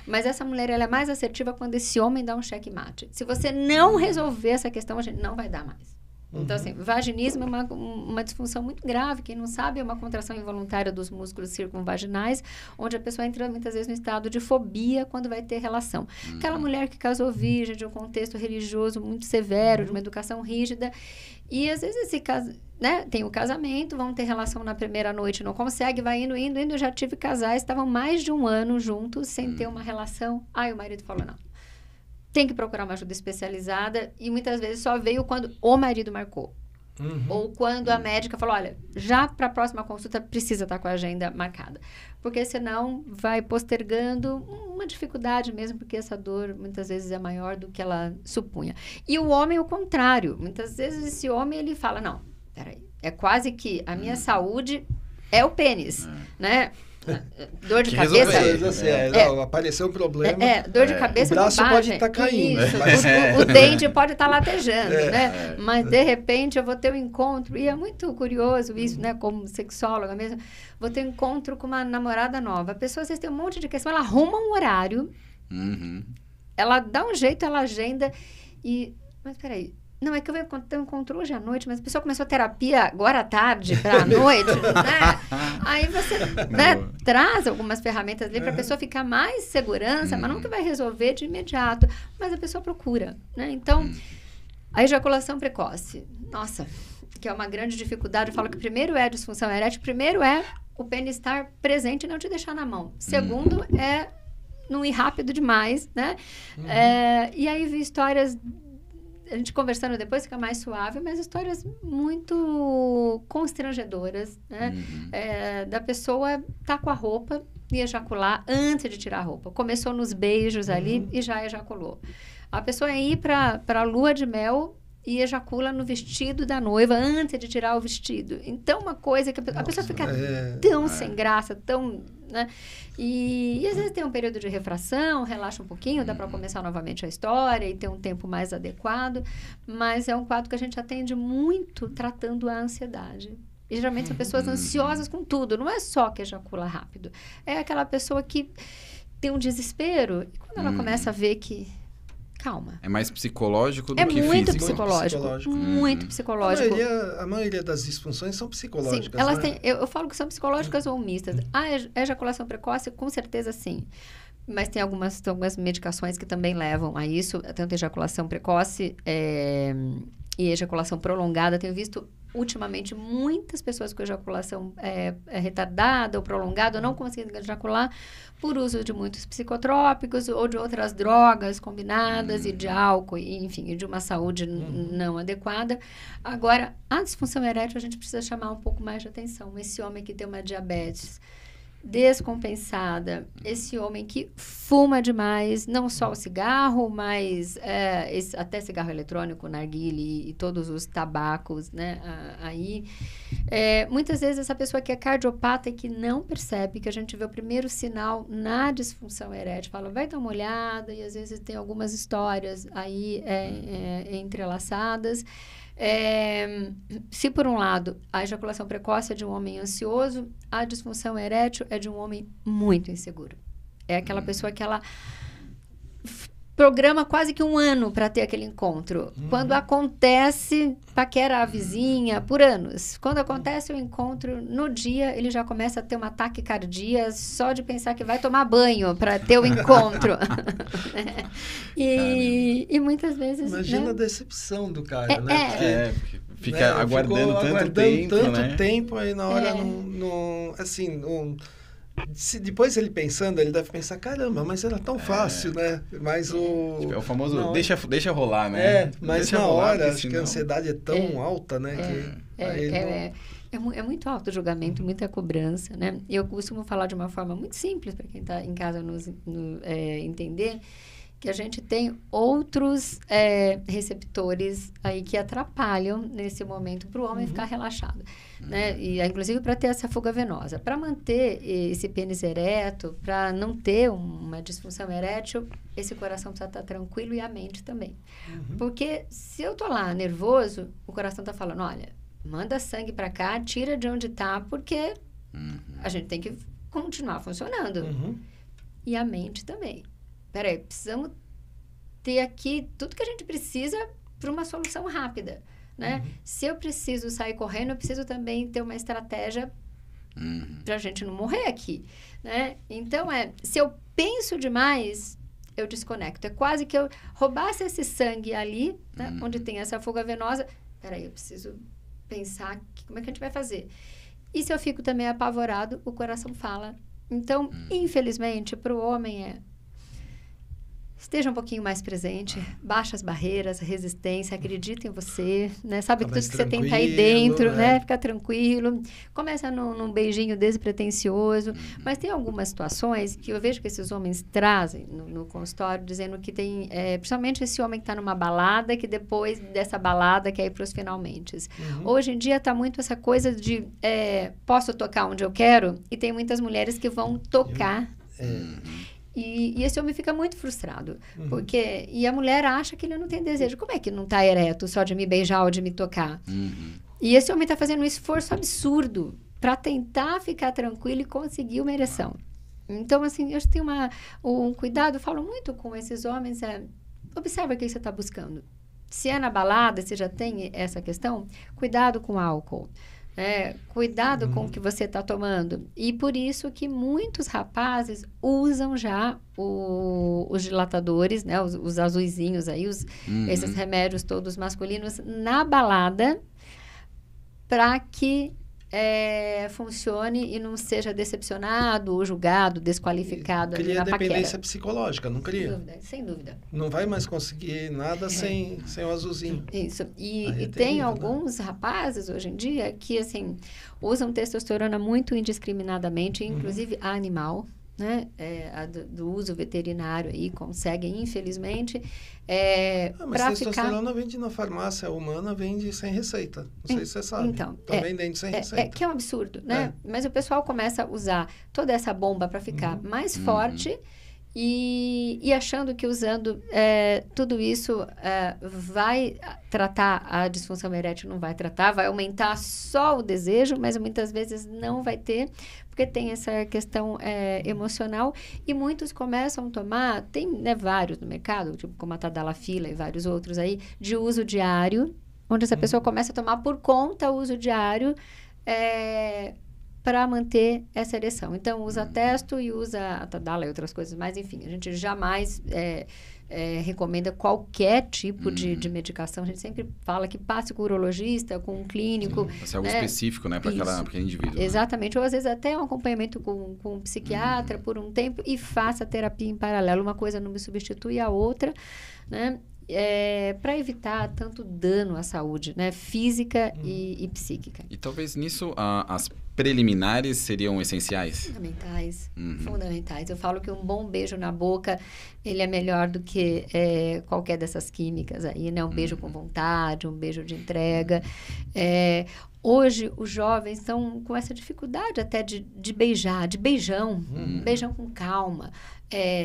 Mas essa mulher, ela é mais assertiva quando esse homem dá um checkmate. Se você não resolver essa questão, a gente não vai dar mais. Então, assim, vaginismo é uma disfunção muito grave. Quem não sabe, é uma contração involuntária dos músculos circunvaginais, onde a pessoa entra, muitas vezes, no estado de fobia quando vai ter relação. Aquela mulher que casou virgem, de um contexto religioso muito severo, de uma educação rígida, e, às vezes, esse caso, né, tem o casamento, vão ter relação na primeira noite, não consegue, vai indo. Eu já tive casais, estavam mais de 1 ano juntos, sem ter uma relação. Aí o marido falou, não. Tem que procurar uma ajuda especializada e muitas vezes só veio quando o marido marcou. Ou quando a médica falou, olha, já para a próxima consulta precisa estar com a agenda marcada. Porque senão vai postergando uma dificuldade mesmo, porque essa dor muitas vezes é maior do que ela supunha. E o homem, o contrário. Muitas vezes esse homem, ele fala, não, peraí, é quase que a minha saúde é o pênis, né? Dor de cabeça. Apareceu um problema. Dor de cabeça. O braço pode estar caindo. O dente pode estar latejando, né? Mas de repente eu vou ter um encontro, e é muito curioso isso, né? Como sexóloga mesmo, vou ter um encontro com uma namorada nova. A pessoa, às vezes, tem um monte de questão, ela arruma um horário, ela dá um jeito, ela agenda e... Mas peraí. Não, é que eu encontro hoje à noite, mas a pessoa começou a terapia agora à tarde para a noite, né? Aí você traz algumas ferramentas ali para a pessoa ficar mais segurança, mas não que vai resolver de imediato. Mas a pessoa procura, né? Então, a ejaculação precoce, nossa, que é uma grande dificuldade. Eu falo que primeiro é a disfunção erétil, primeiro é o pênis estar presente e não te deixar na mão. Segundo é não ir rápido demais, né? E aí vi histórias... A gente conversando depois fica mais suave, mas histórias muito constrangedoras, né? Da pessoa tá com a roupa e ejacular antes de tirar a roupa. Começou nos beijos ali e já ejaculou. A pessoa ir para a lua de mel e ejacula no vestido da noiva antes de tirar o vestido. Então, uma coisa que a pessoa fica tão sem graça, tão... Né? E às vezes tem um período de refração, relaxa um pouquinho, dá para começar novamente a história e ter um tempo mais adequado, mas é um quadro que a gente atende muito tratando a ansiedade. E geralmente são pessoas ansiosas com tudo, não é só que ejacula rápido, é aquela pessoa que tem um desespero e quando ela começa a ver que... Calma. É mais psicológico do que físico. É muito psicológico. Muito psicológico. A maioria das disfunções são psicológicas. Sim, elas têm, eu falo que são psicológicas ou mistas. A ejaculação precoce, com certeza, sim. Mas tem algumas medicações que também levam a isso. Tanto ejaculação precoce e ejaculação prolongada. Tenho visto, ultimamente, muitas pessoas com ejaculação retardada ou prolongada, não conseguindo ejacular, por uso de muitos psicotrópicos ou de outras drogas combinadas e de álcool, enfim, e de uma saúde não adequada. Agora, a disfunção erétil, a gente precisa chamar um pouco mais de atenção. Esse homem que tem uma diabetes descompensada, esse homem que fuma demais, não só o cigarro, mas até cigarro eletrônico, narguilé e todos os tabacos, né, muitas vezes essa pessoa que é cardiopata e que não percebe, que a gente vê o primeiro sinal na disfunção erétil, fala, vai dar uma olhada, e às vezes tem algumas histórias aí entrelaçadas. Se por um lado a ejaculação precoce é de um homem ansioso, a disfunção erétil é de um homem muito inseguro. É aquela pessoa que ela programa quase que um ano para ter aquele encontro. Quando acontece, paquera a vizinha por anos. Quando acontece o encontro, no dia ele já começa a ter um ataque cardíaco só de pensar que vai tomar banho para ter o encontro. E muitas vezes... Imagina a decepção do cara, né? Fica aguardando tanto tempo, aí na hora depois ele pensando, ele deve pensar, caramba, mas era tão fácil, né? Mas é o famoso, deixa rolar, né? Mas deixa na hora, acho que a ansiedade é tão alta, né? É muito alto o julgamento, muita cobrança, né? E eu costumo falar de uma forma muito simples, para quem está em casa entender, que a gente tem outros receptores aí que atrapalham nesse momento para o homem ficar relaxado, né? E inclusive para ter essa fuga venosa. Para manter esse pênis ereto, para não ter uma disfunção erétil, esse coração precisa estar tranquilo e a mente também. Porque se eu tô lá nervoso, o coração tá falando, olha, manda sangue para cá, tira de onde tá, porque a gente tem que continuar funcionando. E a mente também. Peraí, precisamos ter aqui tudo que a gente precisa para uma solução rápida, né? Se eu preciso sair correndo, eu preciso também ter uma estratégia para a gente não morrer aqui, né? Então, se eu penso demais, eu desconecto. É quase que eu roubasse esse sangue ali, né? Onde tem essa fuga venosa. Peraí, eu preciso pensar como é que a gente vai fazer. E se eu fico também apavorado, o coração fala. Então, infelizmente, para o homem esteja um pouquinho mais presente, baixa as barreiras, resistência, acredita em você, né? Sabe que tudo que você tem tá aí dentro, né? Fica tranquilo. Começa num beijinho despretensioso. Mas tem algumas situações que eu vejo que esses homens trazem no consultório, dizendo que tem, principalmente esse homem que está numa balada, que depois dessa balada quer ir para os finalmente. Hoje em dia está muito essa coisa de posso tocar onde eu quero, e tem muitas mulheres que vão tocar. E esse homem fica muito frustrado. E a mulher acha que ele não tem desejo. Como é que não está ereto só de me beijar ou de me tocar? E esse homem está fazendo um esforço absurdo para tentar ficar tranquilo e conseguir uma ereção. Então, assim, eu acho que tem um cuidado. Eu falo muito com esses homens. Observa o que você está buscando. Se é na balada, se já tem essa questão, cuidado com o álcool. Cuidado com o que você está tomando. E por isso que muitos rapazes usam já os dilatadores, né? Os azuizinhos aí, esses remédios todos masculinos na balada, para que funcione e não seja decepcionado ou julgado, desqualificado. Cria dependência psicológica, não cria? Sem dúvida. Não vai mais conseguir nada sem o azulzinho. Isso. E tem alguns rapazes hoje em dia que, assim, usam testosterona muito indiscriminadamente, inclusive a animal, né? Do uso veterinário aí, conseguem, infelizmente, mas testosterona vende na farmácia humana, vende sem receita. Não sei se você sabe. Então, estão vendendo sem receita. Que é um absurdo, né? Mas o pessoal começa a usar toda essa bomba para ficar mais forte e achando que usando tudo isso vai tratar a disfunção erétil, não vai tratar, vai aumentar só o desejo, mas muitas vezes não vai ter, porque tem essa questão emocional, e muitos começam a tomar, tem vários no mercado, tipo como a Tadalafila e vários outros aí, de uso diário, onde essa pessoa começa a tomar por conta o uso diário, para manter essa ereção. Então, usa testo e usa a Tadala e outras coisas, mas enfim, a gente jamais recomenda qualquer tipo de medicação. A gente sempre fala que passe com o urologista, com um clínico. Sim, algo específico, né, para aquele indivíduo. Exatamente, ou às vezes até um acompanhamento com um psiquiatra por um tempo, e faça terapia em paralelo. Uma coisa não me substitui a outra, né? Para evitar tanto dano à saúde, né, física e psíquica. E talvez nisso as preliminares seriam essenciais? Fundamentais. Eu falo que um bom beijo na boca, ele é melhor do que qualquer dessas químicas aí, né? Um beijo com vontade, um beijo de entrega. Hoje, os jovens estão com essa dificuldade até de beijar, de beijão com calma,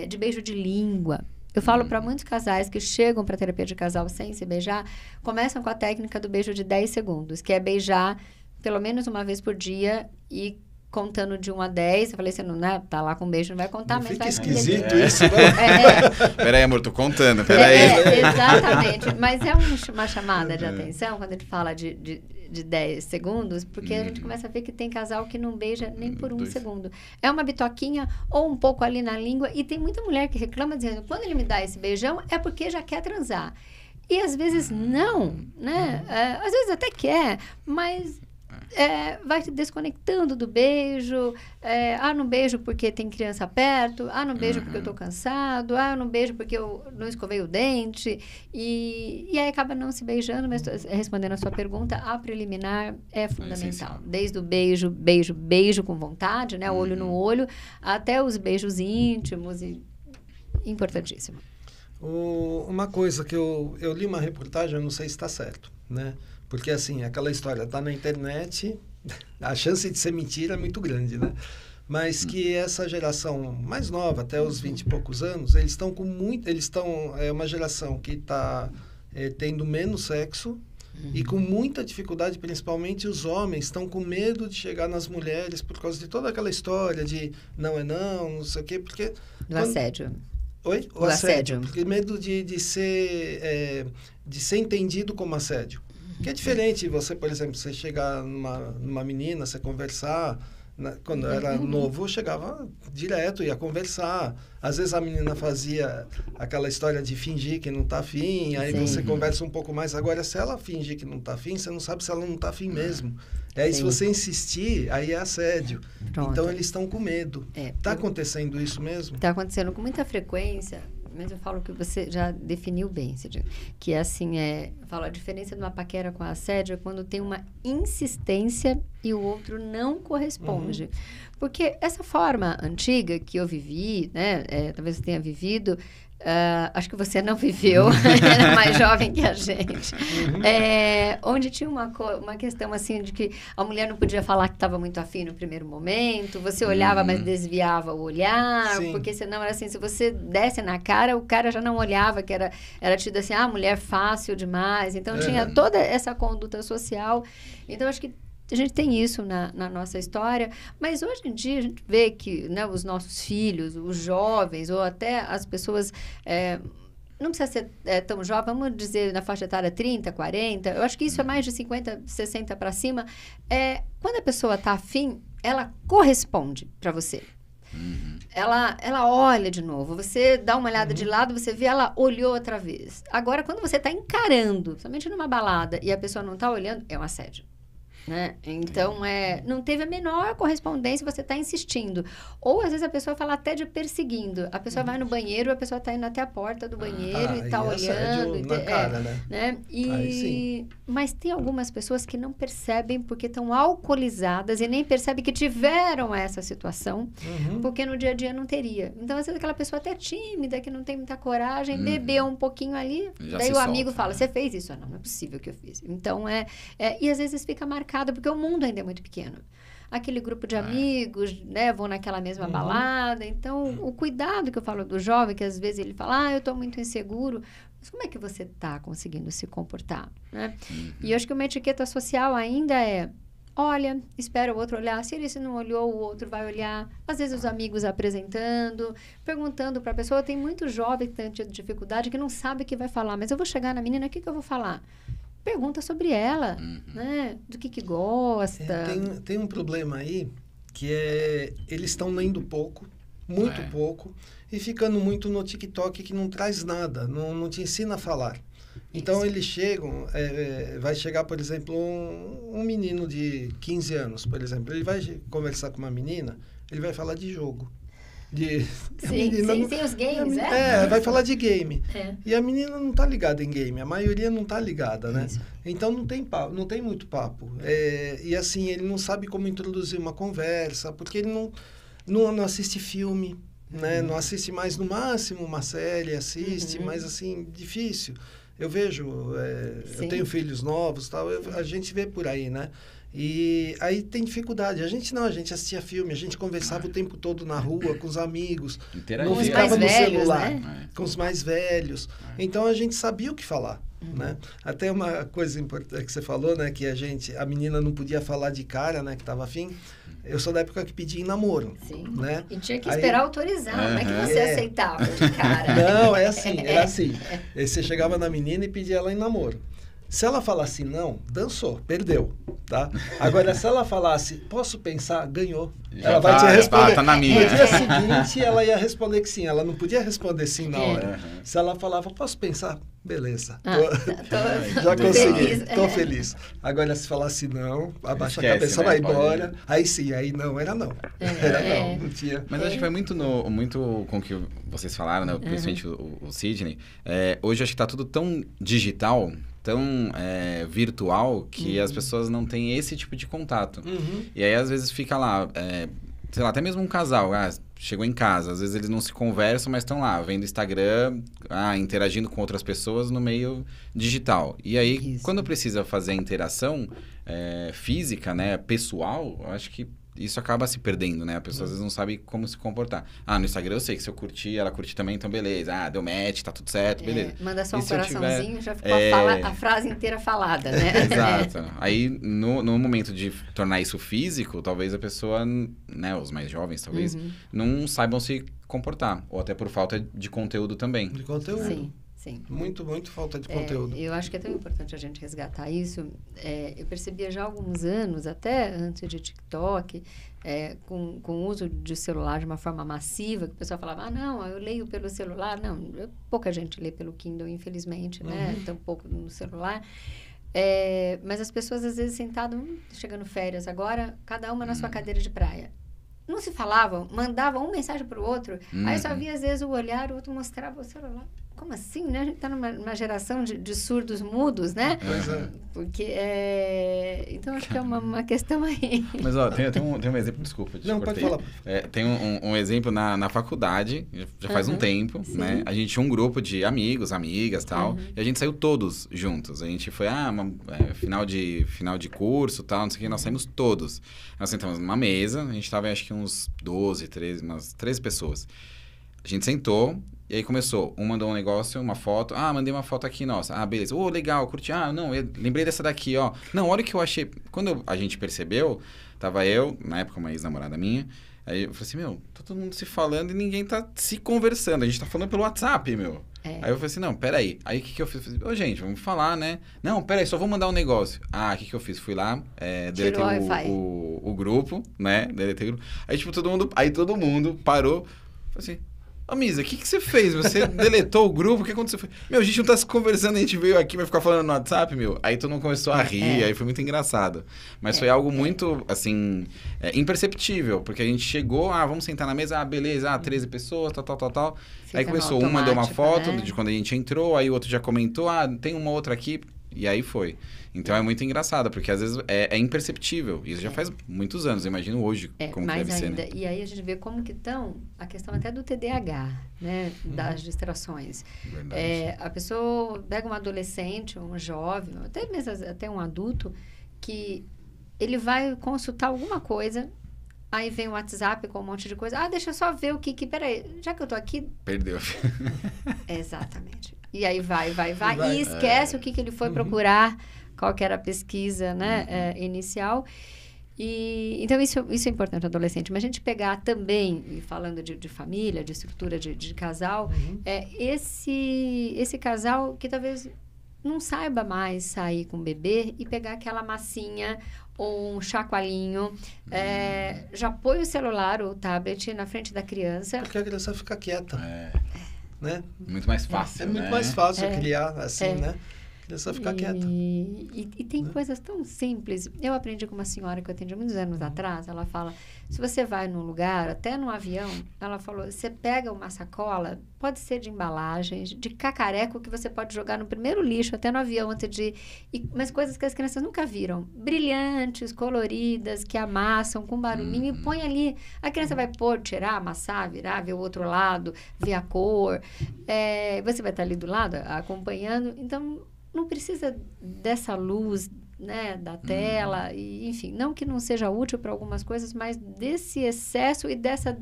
de beijo de língua. Eu falo para muitos casais que chegam para terapia de casal sem se beijar, começam com a técnica do beijo de 10 segundos, que é beijar pelo menos uma vez por dia e contando de 1 a 10. Eu falei, você não tá lá com beijo, não vai contar, mas fica vai esquisito isso, né? Peraí, amor, tô contando, peraí. Exatamente, mas é uma chamada de atenção quando a gente fala de 10 segundos, porque a gente começa a ver que tem casal que não beija nem por 1 segundo. É uma bitoquinha ou um pouco ali na língua, e tem muita mulher que reclama dizendo, quando ele me dá esse beijão é porque já quer transar. E às vezes não, né? Às vezes até quer, mas vai se desconectando do beijo. Não beijo porque tem criança perto. Não beijo porque eu tô cansado. Não beijo porque eu não escovei o dente. E aí acaba não se beijando. Mas respondendo a sua pergunta, a preliminar é fundamental. Desde o beijo com vontade, né? Olho no olho, até os beijos íntimos. Importantíssimo. Uma coisa que eu li uma reportagem, eu não sei se está certo, né? Porque, assim, aquela história tá na internet, a chance de ser mentira é muito grande, né? Mas que essa geração mais nova, até os 20 e poucos anos, eles estão com muito... É uma geração que está tendo menos sexo e com muita dificuldade, principalmente os homens, estão com medo de chegar nas mulheres por causa de toda aquela história de não sei o quê, porque... assédio. Oi? O assédio. Porque medo de ser entendido como assédio. Que é diferente você, por exemplo, você chegar numa menina, você conversar, quando eu era novo, eu chegava direto, ia conversar. Às vezes a menina fazia aquela história de fingir que não tá afim, aí você conversa um pouco mais. Agora, se ela fingir que não tá afim, você não sabe se ela não tá afim mesmo. Aí, se você insistir, aí é assédio. Pronto. Então, eles estão com medo. Tá acontecendo isso mesmo? Tá acontecendo com muita frequência. Mas eu falo que você já definiu bem, Cidinha, que é assim, eu falo, a diferença de uma paquera com assédio é quando tem uma insistência e o outro não corresponde. Porque essa forma antiga que eu vivi, né, talvez você tenha vivido, acho que você não viveu, era mais jovem que a gente, onde tinha uma questão assim de que a mulher não podia falar que estava muito afim no primeiro momento, você olhava, mas desviava o olhar, porque senão era assim, se você desse na cara, o cara já não olhava, que era tido assim, mulher fácil demais, então tinha toda essa conduta social, então acho que a gente tem isso na nossa história, mas hoje em dia a gente vê que, né, os nossos filhos, os jovens, ou até as pessoas, não precisa ser tão jovem, vamos dizer na faixa etária 30, 40, eu acho que isso é mais de 50, 60 para cima, quando a pessoa está afim, ela corresponde para você. Ela olha de novo, você dá uma olhada de lado, você vê, ela olhou outra vez. Agora, quando você está encarando, somente numa balada, e a pessoa não está olhando, é um assédio. Né? Então, não teve a menor correspondência, você está insistindo. Ou, às vezes, a pessoa fala até de perseguindo. A pessoa vai no banheiro, a pessoa está indo até a porta do banheiro e está olhando. Na cara, né? Mas tem algumas pessoas que não percebem porque estão alcoolizadas e nem percebem que tiveram essa situação, porque no dia a dia não teria. Então, às vezes, aquela pessoa até tímida, que não tem muita coragem, bebeu um pouquinho ali, já daí o amigo solta, fala, você fez isso? Não é possível que eu fiz. Então, e às vezes fica marcado porque o mundo ainda é muito pequeno. Aquele grupo de amigos, né, vão naquela mesma balada. Então, o cuidado que eu falo do jovem, que às vezes ele fala, eu estou muito inseguro. Mas como é que você está conseguindo se comportar? Né? E eu acho que uma etiqueta social ainda olha, espera o outro olhar. Se ele não olhou, o outro vai olhar. Às vezes os amigos apresentando, perguntando para a pessoa. Tem muito jovem que tem dificuldade, que não sabe o que vai falar. Mas eu vou chegar na menina, o que eu vou falar? Pergunta sobre ela, né? Do que gosta. Tem um problema aí, que eles estão lendo pouco, muito pouco, e ficando muito no TikTok, que não traz nada, não te ensina a falar. Então, eles chegam, vai chegar, por exemplo, um menino de 15 anos, por exemplo, ele vai conversar com uma menina, ele vai falar de jogo. Sim, os games, vai falar de game. E a menina não está ligada em game, a maioria não está ligada, né? Isso. Então não tem papo, não tem muito papo. E assim, ele não sabe como introduzir uma conversa, porque ele não assiste filme, né? Não assiste mais, no máximo, uma série, assiste, mas assim, difícil. Eu vejo, eu tenho filhos novos, tal, a gente vê por aí, né? E aí tem dificuldade. A gente assistia filme, a gente conversava o tempo todo na rua, com os amigos. Não ficava no celular, né? Com os mais velhos. Então, a gente sabia o que falar. Né? Até uma coisa importante que você falou, né? Que a menina não podia falar de cara, né? Que estava afim. Eu sou da época que pedi em namoro. Sim. Né? E tinha que esperar autorizar, não é que você aceitava de cara. Não, era assim. Você chegava na menina e pedia ela em namoro. Se ela falasse não, dançou, perdeu, tá? Agora, se ela falasse, posso pensar, ganhou. Ela vai te responder. Tá na minha. No dia seguinte, ela ia responder que sim. Ela não podia responder sim na hora. Se ela falava, posso pensar, beleza. Já consegui, tô feliz. Agora, se falasse não, abaixa a cabeça, vai embora. Aí sim, aí não, era não. Não tinha. Mas acho que vai muito com o que vocês falaram, né? Principalmente o Sidney. Hoje, acho que tá tudo tão digital, tão virtual, que as pessoas não têm esse tipo de contato. E aí, às vezes, fica lá, sei lá, até mesmo um casal, chegou em casa, às vezes eles não se conversam, mas estão lá, vendo Instagram, interagindo com outras pessoas no meio digital. E aí, quando precisa fazer a interação física, né, pessoal, eu acho que isso acaba se perdendo, né? A pessoa às vezes não sabe como se comportar. No Instagram eu sei que se eu curtir, ela curtir também, então beleza. Deu match, tá tudo certo, beleza. Manda só um coraçãozinho, já ficou a frase inteira falada, né? Exato. Aí, no momento de tornar isso físico, talvez a pessoa, né, os mais jovens talvez, não saibam se comportar. Ou até por falta de conteúdo também. De conteúdo. Sim. Muito, muito falta de conteúdo. Eu acho que é tão importante a gente resgatar isso. Eu percebia já há alguns anos, até antes de TikTok, com o uso de celular de uma forma massiva, que o pessoal falava, não, eu leio pelo celular. Não, pouca gente lê pelo Kindle, infelizmente, né? Tão pouco no celular. Mas as pessoas, às vezes, sentadas, chegando férias agora, cada uma na sua cadeira de praia. não se falavam, mandavam uma mensagem para o outro, aí só via às vezes o olhar, o outro mostrava o celular. Como assim, né? A gente está numa geração de surdos mudos, né? Pois é. Porque então, acho que é uma questão aí. Mas, ó, tem um exemplo, desculpa, Não, pode falar. Tem um exemplo na faculdade, já faz um tempo, né? A gente tinha um grupo de amigos, amigas e tal, e a gente saiu todos juntos. A gente foi, final de curso e tal, não sei o que, nós saímos todos. Nós sentamos numa mesa, a gente tava, acho que uns 13 pessoas. A gente sentou, e aí começou, mandou um negócio, uma foto, mandei uma foto aqui, nossa, beleza, legal, curti, não, eu lembrei dessa daqui, ó. Não, olha o que eu achei, quando a gente percebeu, tava eu, na época uma ex-namorada minha, aí eu falei assim, tá todo mundo se falando e ninguém tá se conversando, a gente tá falando pelo WhatsApp, meu. Aí eu falei assim, não, peraí, aí o que eu fiz? Eu falei, gente, vamos falar, né? Não, peraí, só vou mandar um negócio. O que eu fiz? Fui lá, deletei o grupo, né, deletei o grupo, aí tipo, todo mundo parou, falei assim, Misa, o que você fez? Você deletou o grupo? O que aconteceu? A gente não tá se conversando, a gente veio aqui, vai ficar falando no WhatsApp, meu. Aí todo mundo começou a rir, aí foi muito engraçado. Mas foi algo muito, assim, imperceptível, porque a gente chegou, vamos sentar na mesa, beleza, 13 pessoas, tal. Fica aí começou, um mandou uma foto, né, de quando a gente entrou, aí o outro já comentou, tem uma outra aqui, e aí foi. Então é muito engraçado, porque às vezes é imperceptível. Isso já faz muitos anos, eu imagino hoje como que deve ser, né? E aí a gente vê como que estão a questão até do TDAH, né? Das distrações. A pessoa pega um adolescente, um jovem, até mesmo até um adulto, que ele vai consultar alguma coisa, aí vem o WhatsApp com um monte de coisa. Deixa eu só ver o que... Peraí, já que eu tô aqui... Perdeu. Exatamente. E aí vai. E esquece o que ele foi procurar, qual que era a pesquisa, né, inicial. Então, isso é importante no adolescente. Mas a gente pegar também, e falando de família, de estrutura de casal, esse casal que talvez não saiba mais sair com o bebê e pegar aquela massinha ou um chacoalhinho, já põe o celular ou o tablet na frente da criança. Porque a criança fica quieta. Né? Muito mais fácil, É muito mais fácil criar assim, né? A criança fica quieta. E tem coisas tão simples. Eu aprendi com uma senhora que eu atendi muitos anos atrás. Ela fala, se você vai num lugar, até num avião, ela falou, você pega uma sacola, pode ser de embalagens, de cacareco, que você pode jogar no primeiro lixo, até no avião, antes de... mas coisas que as crianças nunca viram. Brilhantes, coloridas, que amassam com barulhinho, e põe ali. A criança vai pôr, tirar, amassar, virar, ver o outro lado, ver a cor. Você vai estar ali do lado, acompanhando. Então, não precisa dessa luz, né, da tela, e, enfim, não que não seja útil para algumas coisas, mas desse excesso e dessa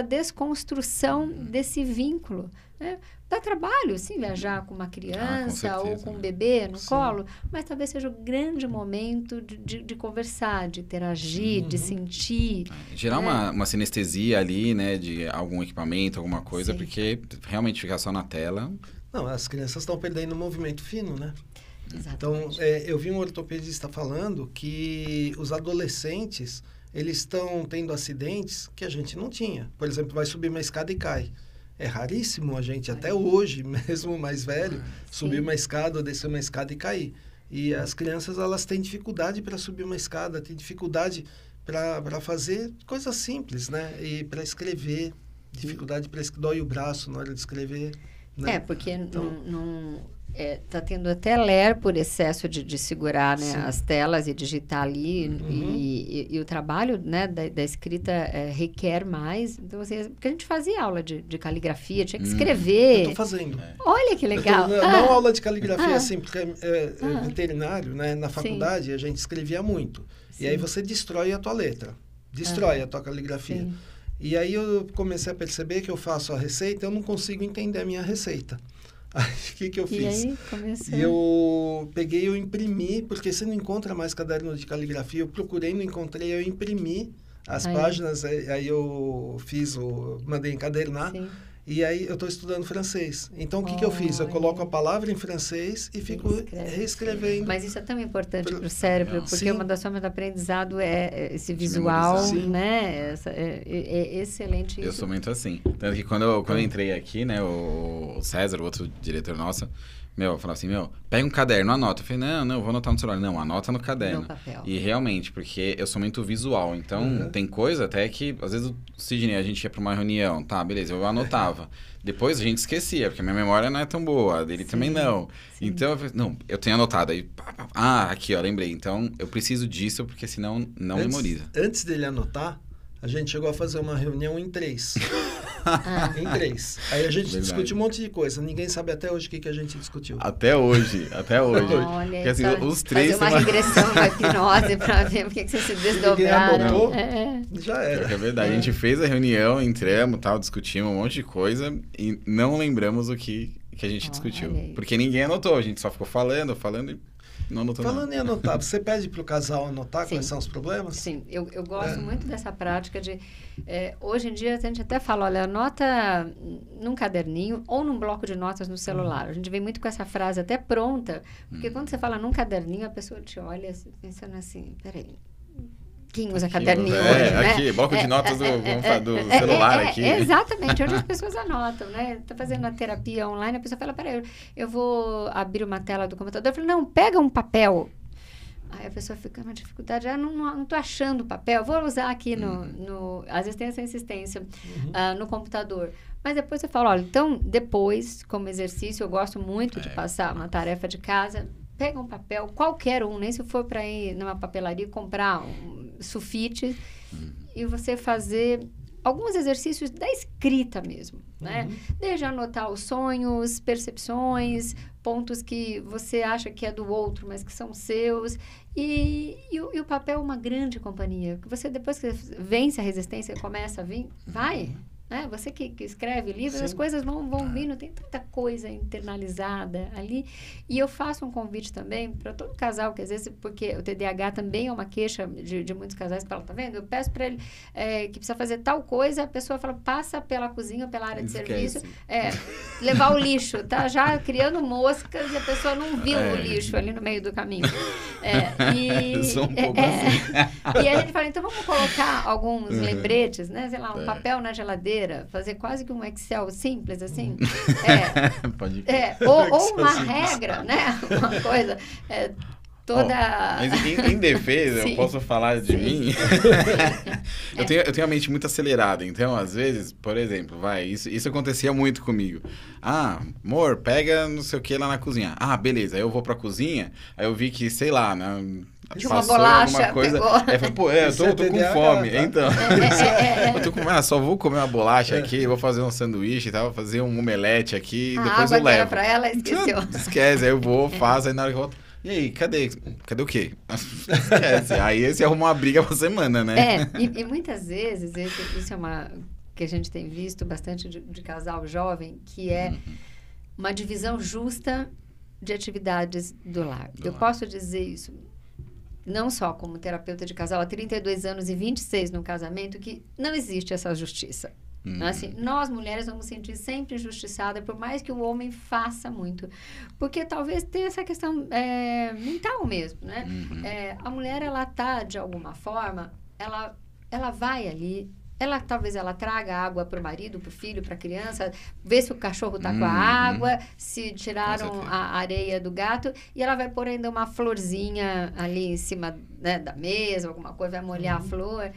desconstrução desse vínculo, né? Dá trabalho, sim, viajar com uma criança ou com um bebê no colo, mas talvez seja o grande momento de conversar, de interagir, de sentir. Gerar uma sinestesia ali, né, de algum equipamento, alguma coisa, porque realmente ficar só na tela... Não, as crianças estão perdendo o movimento fino, né? Exatamente. Então, eu vi um ortopedista falando que os adolescentes, eles estão tendo acidentes que a gente não tinha. Por exemplo, vai subir uma escada e cai. É raríssimo a gente, até hoje, mesmo mais velho, subir uma escada ou descer uma escada e cair. E as crianças, elas têm dificuldade para subir uma escada, têm dificuldade para fazer coisas simples, né? E para escrever, dificuldade para dói o braço na hora de escrever. Né? Porque tá tendo até ler por excesso de segurar, né, as telas e digitar ali, e o trabalho, né, da escrita requer mais. Então, assim, porque a gente fazia aula de caligrafia, tinha que escrever. Eu estou fazendo. Olha que legal. Não aula de caligrafia, assim, porque veterinário, né, na faculdade, a gente escrevia muito. Sim. E aí você destrói a tua letra, destrói a tua caligrafia. Sim. E aí eu comecei a perceber que eu faço a receita, eu não consigo entender a minha receita. Aí o que eu fiz? E aí começou... Eu peguei, eu imprimi, porque você não encontra mais caderno de caligrafia, eu procurei, não encontrei, eu imprimi as páginas, aí eu mandei encadernar. Sim. E aí eu estou estudando francês. Então, o que eu fiz? Eu coloco a palavra em francês e fico reescrevendo. Mas isso é tão importante para o cérebro, porque uma das formas de aprendizado é esse visual, né? É excelente isso. Eu sou muito assim. Tanto que quando eu entrei aqui, né, o César, o outro diretor nosso, eu falava assim, pega um caderno, anota. Eu falei, não, eu vou anotar no celular. Não, anota no caderno. No papel. E realmente, porque eu sou muito visual, então tem coisa até que, às vezes, o Sidney, a gente ia pra uma reunião, tá, beleza, eu anotava. Depois a gente esquecia, porque a minha memória não é tão boa, a dele também não. Sim. Então, eu falei, não, eu tenho anotado aí, aqui, ó, lembrei. Então, eu preciso disso, porque senão não memoriza. Antes dele anotar, a gente chegou a fazer uma reunião em 3. Em 3. Aí a gente discutiu um monte de coisa. Ninguém sabe até hoje o que a gente discutiu. Até hoje. Olha, porque, assim, os 3... Fazer uma regressão, uma hipnose pra ver por que vocês se desdobraram. Já era. É verdade. A gente fez a reunião, entramos, tal, discutimos um monte de coisa e não lembramos o que a gente discutiu. Porque ninguém anotou. A gente só ficou falando e... Não anotou nada. Falando em anotar, você pede para o casal anotar quais são os problemas? Sim, eu gosto muito dessa prática de... hoje em dia, a gente até fala, olha, anota num caderninho ou num bloco de notas no celular. A gente vem muito com essa frase até pronta, porque quando você fala num caderninho, a pessoa te olha pensando assim, peraí, quem usa caderninho hoje, né? Aqui, bloco de notas do celular aqui. Exatamente, onde as pessoas anotam, né? Tá fazendo a terapia online, a pessoa fala, peraí, eu vou abrir uma tela do computador. Eu falo, não, pega um papel. Aí a pessoa fica na dificuldade, não tô achando o papel, vou usar aqui às vezes tem essa insistência no computador. Mas depois eu falo, olha, então, depois, como exercício, eu gosto muito de passar uma tarefa de casa, pega um papel, qualquer um, nem se for para ir numa papelaria comprar sulfite e você fazer alguns exercícios da escrita mesmo, né? Desde anotar os sonhos, percepções, pontos que você acha que é do outro, mas que são seus. E o papel é uma grande companhia. Você, depois que vence a resistência e começa a vir, vai. Né? Você que escreve livros, as coisas vão vindo, tem tanta coisa internalizada ali. E eu faço um convite também para todo casal, que às vezes, porque o TDAH também é uma queixa de muitos casais que falam, tá vendo? Eu peço para ele que precisa fazer tal coisa, a pessoa fala, passa pela cozinha ou pela área de serviço, levar o lixo, tá já criando moscas e a pessoa não viu o lixo ali no meio do caminho. Eu sou um pouco assim. E aí a gente fala, então vamos colocar alguns lembretes, né? Sei lá, um papel na geladeira, fazer quase que um Excel simples, assim. Pode ou uma regra, né? Uma coisa toda... Mas em defesa, eu posso falar de mim? Eu tenho a mente muito acelerada, então, às vezes, por exemplo, isso acontecia muito comigo. Amor, pega não sei o que lá na cozinha. Beleza, aí eu vou pra cozinha, aí eu vi que, sei lá, né? De uma bolacha, coisa. Eu tô com fome. Então, eu tô com só vou comer uma bolacha aqui, vou fazer um sanduíche e tal, vou fazer um omelete aqui, depois eu levo. Pra ela, esqueceu. Esquece, aí eu vou, faço, aí na hora que eu volto. E aí, cadê o quê? Esquece. Aí você arruma uma briga pra semana, né? E muitas vezes, isso é uma que a gente tem visto bastante de casal jovem, que é uma divisão justa de atividades do lar. Eu posso dizer isso não só como terapeuta de casal há 32 anos e 26 no casamento, que não existe essa justiça. Assim, nós, mulheres, vamos sentir sempre injustiçadas, por mais que o homem faça muito. Porque talvez tenha essa questão mental mesmo, né? A mulher, ela tá, de alguma forma, ela vai ali, talvez ela traga água para o marido, para o filho, para a criança, vê se o cachorro está com a água, se tiraram a areia do gato, e ela vai pôr ainda uma florzinha ali em cima, né, da mesa, alguma coisa, vai molhar a flor.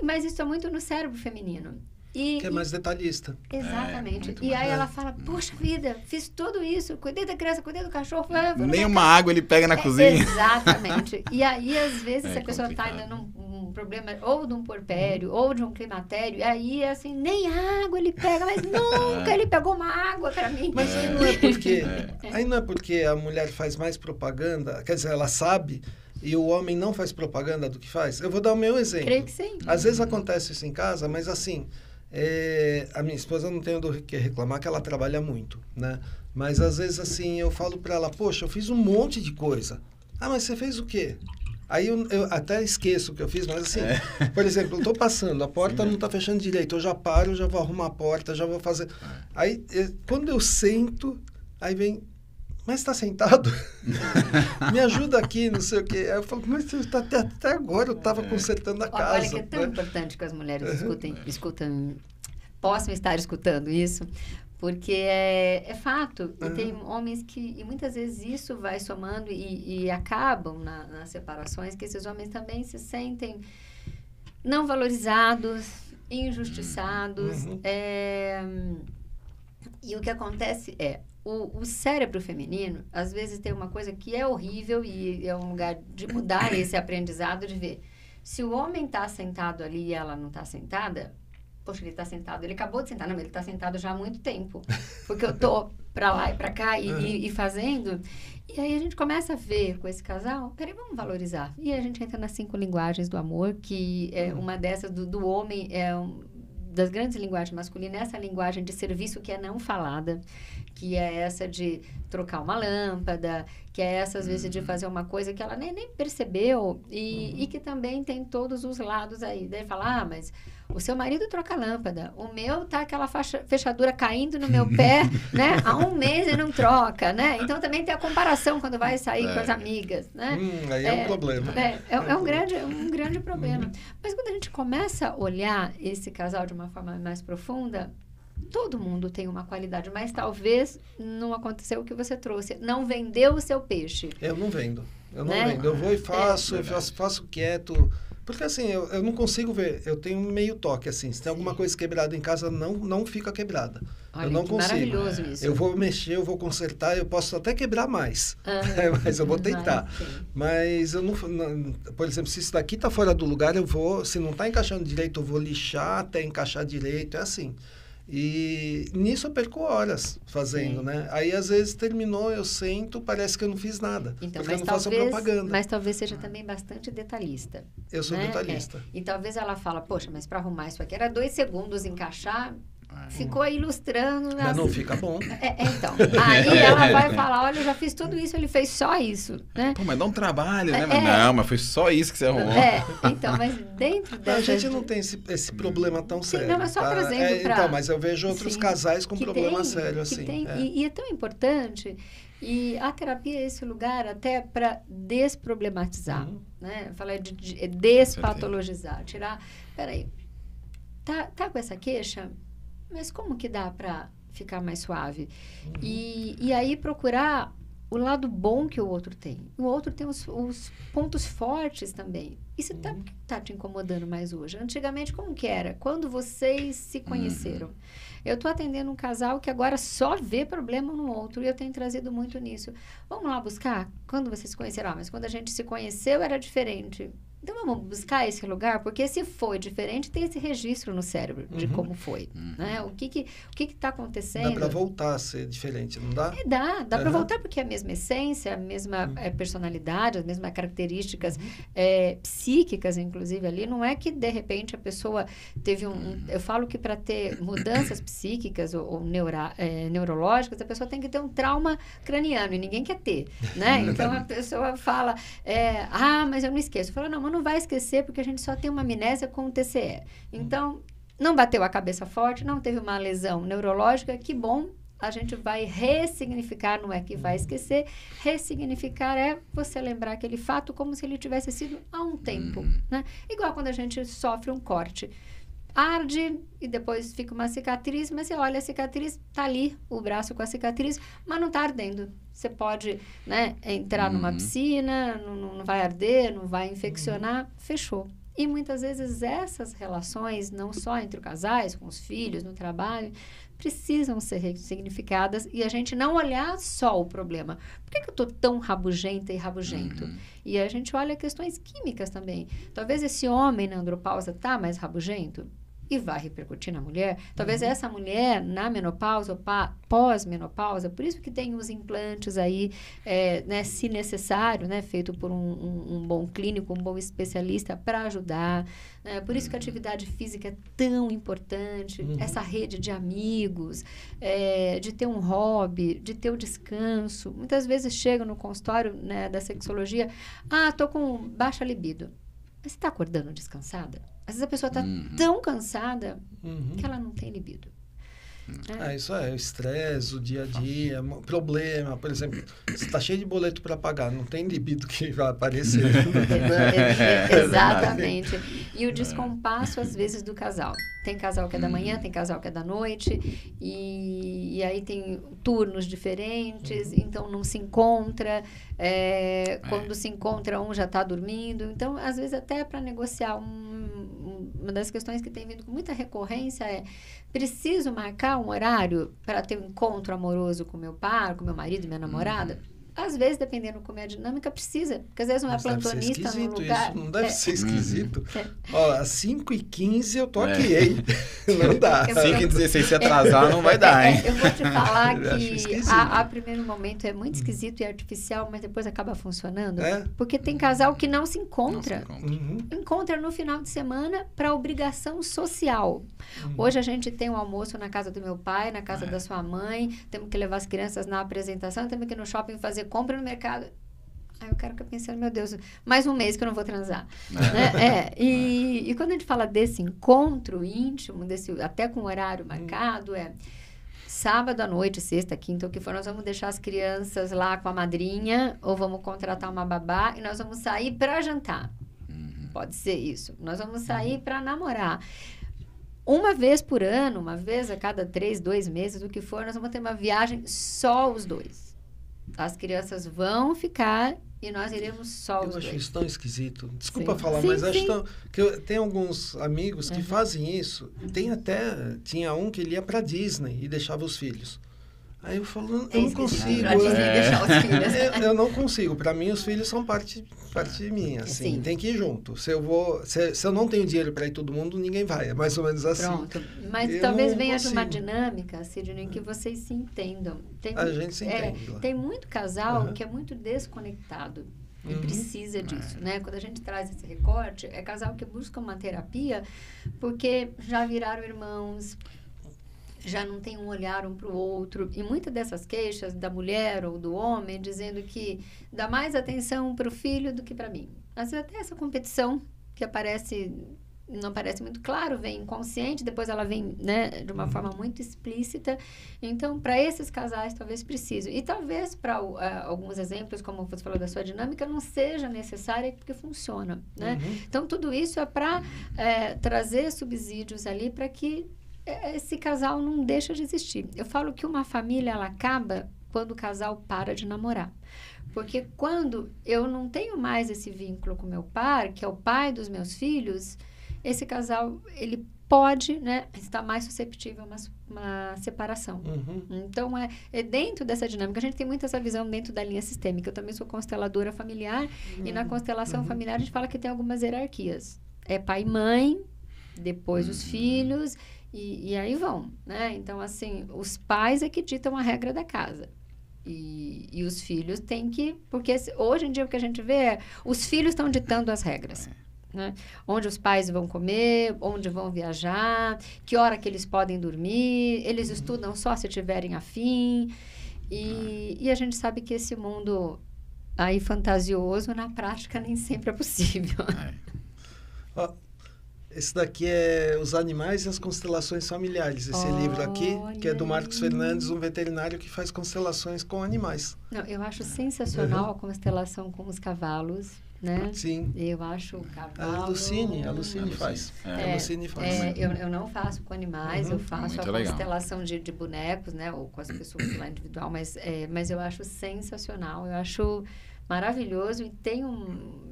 Mas isso é muito no cérebro feminino. Que é mais detalhista. Exatamente. E aí ela fala, poxa vida, fiz tudo isso, cuidei da criança, cuidei do cachorro. Nem uma água ele pega na cozinha. Exatamente. E aí, às vezes, se a pessoa está ainda num problema ou de um porpério ou de um climatério, e aí, assim, nem água ele pega, mas nunca ele pegou uma água para mim. Mas aí não é porque a mulher faz mais propaganda, quer dizer, ela sabe... E o homem não faz propaganda do que faz? Eu vou dar o meu exemplo. Creio que sim. Às vezes acontece isso em casa, mas assim, a minha esposa não tem do que reclamar, que ela trabalha muito, né? Mas às vezes assim, eu falo para ela, poxa, eu fiz um monte de coisa. Mas você fez o quê? Aí eu até esqueço o que eu fiz, mas assim, por exemplo, eu estou passando, a porta não está fechando direito, eu já paro, já vou arrumar a porta, já vou fazer... Aí, quando eu sento, aí vem... Mas está sentado? Me ajuda aqui, não sei o quê. Aí eu falo, mas até agora eu estava consertando a casa. Olha que é tão importante que as mulheres possam estar escutando isso, Porque é fato. E tem homens que... E muitas vezes isso vai somando e acabam nas separações, que esses homens também se sentem não valorizados, injustiçados. E o que acontece o cérebro feminino, às vezes, tem uma coisa que é horrível e é um lugar de mudar esse aprendizado, de ver. Se o homem está sentado ali e ela não está sentada, poxa, ele está sentado, ele acabou de sentar. Não, ele está sentado já há muito tempo. Porque eu tô para lá e para cá e fazendo. E aí a gente começa a ver com esse casal, peraí, vamos valorizar. E a gente entra nas 5 linguagens do amor, que é uma dessas do homem, das grandes linguagens masculinas, essa linguagem de serviço que é não falada, que é essa de trocar uma lâmpada, que é essa, às vezes, de fazer uma coisa que ela nem percebeu e que também tem todos os lados aí. Daí fala, mas o seu marido troca a lâmpada, o meu tá aquela fechadura caindo no meu pé, né? Há um mês e não troca, né? Então, também tem a comparação quando vai sair com as amigas, né? Aí é um problema. É um grande problema. Mas quando a gente começa a olhar esse casal de uma forma mais profunda, todo mundo tem uma qualidade, mas talvez não aconteceu o que você trouxe. Não vendeu o seu peixe. Eu não vendo. Eu vou e faço, faço quieto. Porque assim, eu não consigo ver. Eu tenho meio toque, assim. Se tem alguma coisa quebrada em casa, não fica quebrada. Olha, eu não consigo. Maravilhoso isso. Eu vou mexer, eu vou consertar, eu posso até quebrar mais. Mas eu vou tentar. Mas eu não... Por exemplo, se isso daqui está fora do lugar, eu vou... Se não está encaixando direito, eu vou lixar até encaixar direito. É assim. E nisso eu perco horas fazendo, né? Aí, às vezes, terminou, eu sento, parece que eu não fiz nada. Então, porque eu não faço a propaganda. Mas talvez seja também bastante detalhista. Eu sou detalhista. E talvez ela fala, poxa, mas para arrumar isso aqui era 2 segundos encaixar... Ficou aí ilustrando. Mas não fica bom. Então, aí ela vai falar, olha, eu já fiz tudo isso, ele fez só isso, né? Pô, mas dá um trabalho, né? Não, mas foi só isso que você arrumou. Então, mas dentro dessa... A gente não tem esse problema tão sério. Não, é só trazendo pra... Então, mas eu vejo outros casais com problema sério, assim. E é tão importante... E a terapia é esse lugar até para desproblematizar, né? Falar de despatologizar, tirar... Peraí, tá com essa queixa... Mas como que dá para ficar mais suave? E aí procurar o lado bom que o outro tem. O outro tem os pontos fortes também. Isso tá te incomodando mais hoje. Antigamente, como que era? Quando vocês se conheceram. Eu estou atendendo um casal que agora só vê problema no outro. E eu tenho trazido muito nisso. Vamos lá buscar? Quando vocês se conheceram? Mas quando a gente se conheceu, era diferente. Então, vamos buscar esse lugar, porque se foi diferente, tem esse registro no cérebro de como foi, né? O que está acontecendo? Dá para voltar a ser diferente, não dá? Dá para voltar, porque é a mesma essência, a mesma personalidade, as mesmas características psíquicas, inclusive, ali. Não é que, de repente, a pessoa teve eu falo que para ter mudanças psíquicas ou neurológicas, a pessoa tem que ter um trauma craniano, e ninguém quer ter, né? Então, a pessoa fala, mas eu não esqueço. Eu falo, não, não vai esquecer, porque a gente só tem uma amnésia com o TCE. Então, não bateu a cabeça forte, não teve uma lesão neurológica, que bom, a gente vai ressignificar, não é que vai esquecer, ressignificar é você lembrar aquele fato como se ele tivesse sido há um tempo, né? Igual quando a gente sofre um corte. Arde e depois fica uma cicatriz, mas você olha a cicatriz, tá ali o braço com a cicatriz, mas não tá ardendo. Você pode, né, entrar numa piscina, não vai arder, não vai infeccionar, fechou. E muitas vezes essas relações, não só entre os casais, com os filhos, no trabalho, precisam ser ressignificadas e a gente não olhar só o problema. Por que eu tô tão rabugenta e rabugento? E a gente olha questões químicas também. Talvez esse homem na andropausa tá mais rabugento e vai repercutir na mulher. Talvez essa mulher, na menopausa ou pós-menopausa, por isso que tem os implantes aí, né, se necessário, né, feito por um bom clínico, um bom especialista para ajudar. Né? Por isso que a atividade física é tão importante, essa rede de amigos, de ter um hobby, de ter o descanso. Muitas vezes chega no consultório, né, da sexologia, tô com baixa libido. Mas você está acordando descansada? Às vezes a pessoa está tão cansada que ela não tem libido. Isso o estresse, o dia a dia, problema, por exemplo, você está cheio de boleto para pagar, não tem libido que vai aparecer. Exatamente. E o descompasso, às vezes, do casal. Tem casal que é da manhã, tem casal que é da noite, e aí tem turnos diferentes, então não se encontra. Quando se encontra, um já está dormindo. Então, às vezes, até para negociar, uma das questões que tem vindo com muita recorrência é: preciso marcar um horário para ter um encontro amoroso com meu par, com meu marido, minha namorada? Às vezes, dependendo como é a dinâmica, precisa. Porque às vezes não é plantonista no lugar. Isso não deve ser esquisito. Ó, às 5h15 eu tô aqui, hein? Não dá. 5h16 se atrasar não vai dar, hein? Eu vou te falar que a primeiro momento é muito esquisito e artificial, mas depois acaba funcionando. Porque tem casal que não se encontra. Encontra no final de semana para obrigação social. Hoje a gente tem um almoço na casa do meu pai, na casa da sua mãe, temos que levar as crianças na apresentação, temos que ir no shopping fazer compra no mercado. Aí eu quero ficar pensando, meu Deus, mais um mês que eu não vou transar. Né? E quando a gente fala desse encontro íntimo, até com horário marcado, sábado à noite, sexta, quinta, o que for, nós vamos deixar as crianças lá com a madrinha, ou vamos contratar uma babá, e nós vamos sair para jantar. Pode ser isso. Nós vamos sair para namorar. Uma vez por ano, uma vez a cada 2 meses, o que for, nós vamos ter uma viagem só os dois. As crianças vão ficar e nós iremos só os dois. Eu acho isso tão esquisito. Desculpa falar, mas acho que tem alguns amigos que fazem isso. Tinha um que ele ia para Disney e deixava os filhos. Aí eu falo, eu não consigo. Eu não consigo. Para mim, os filhos são parte minha. Assim, tem que ir junto. Se eu não tenho dinheiro para ir todo mundo, ninguém vai. É mais ou menos assim. Pronto. Mas talvez venha de uma dinâmica, Sidney, em que vocês se entendam. A gente se entende. Tem muito casal que é muito desconectado. E precisa disso, né? Quando a gente traz esse recorte, é casal que busca uma terapia porque já viraram irmãos, já não tem um olhar um para o outro. E muitas dessas queixas da mulher ou do homem dizendo que dá mais atenção para o filho do que para mim. Às vezes até essa competição que não parece muito claro, vem inconsciente, depois ela vem, né, de uma forma muito explícita. Então, para esses casais, talvez precise. E talvez para alguns exemplos, como você falou da sua dinâmica, não seja necessária porque funciona, né? Então, tudo isso é para trazer subsídios ali para que esse casal não deixa de existir. Eu falo que uma família, ela acaba quando o casal para de namorar. Porque quando eu não tenho mais esse vínculo com meu par, que é o pai dos meus filhos, esse casal, ele pode, né, estar mais susceptível a uma separação. Então, dentro dessa dinâmica, a gente tem muito essa visão dentro da linha sistêmica. Eu também sou consteladora familiar, e na constelação familiar a gente fala que tem algumas hierarquias. É pai e mãe, depois os filhos, e aí vão, né? Então, assim, os pais é que ditam a regra da casa. E os filhos têm que... Porque hoje em dia o que a gente vê é... Os filhos estão ditando as regras. Né? Onde os pais vão comer, onde vão viajar, que hora que eles podem dormir. Eles estudam só se tiverem afim. E a gente sabe que esse mundo aí fantasioso, na prática, nem sempre é possível. Esse daqui é Os Animais e as Constelações Familiares. Esse livro aqui, que é do Marcos Fernandes, um veterinário que faz constelações com animais. Não, eu acho sensacional a constelação com os cavalos, né? Sim. Eu acho o cavalo... A Lucine faz. A Lucine faz. Eu não faço com animais, eu faço a constelação de bonecos, né? Ou com as pessoas lá individual, mas eu acho sensacional, eu acho maravilhoso e tem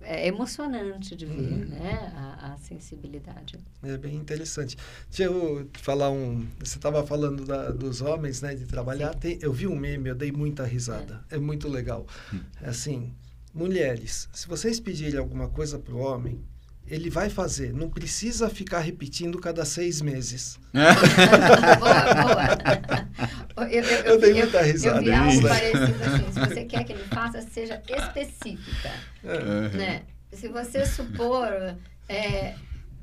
é emocionante de ver, né? A sensibilidade. É bem interessante. Deixa eu falar você estava falando dos homens, né? De trabalhar. Eu vi um meme, eu dei muita risada. É muito legal. Assim, mulheres, se vocês pedirem alguma coisa para o homem, ele vai fazer. Não precisa ficar repetindo cada 6 meses. Boa. Eu dei muita risada. Eu vi algo parecido assim. Se você quer que ele faça, seja específica. Né? Se você supor...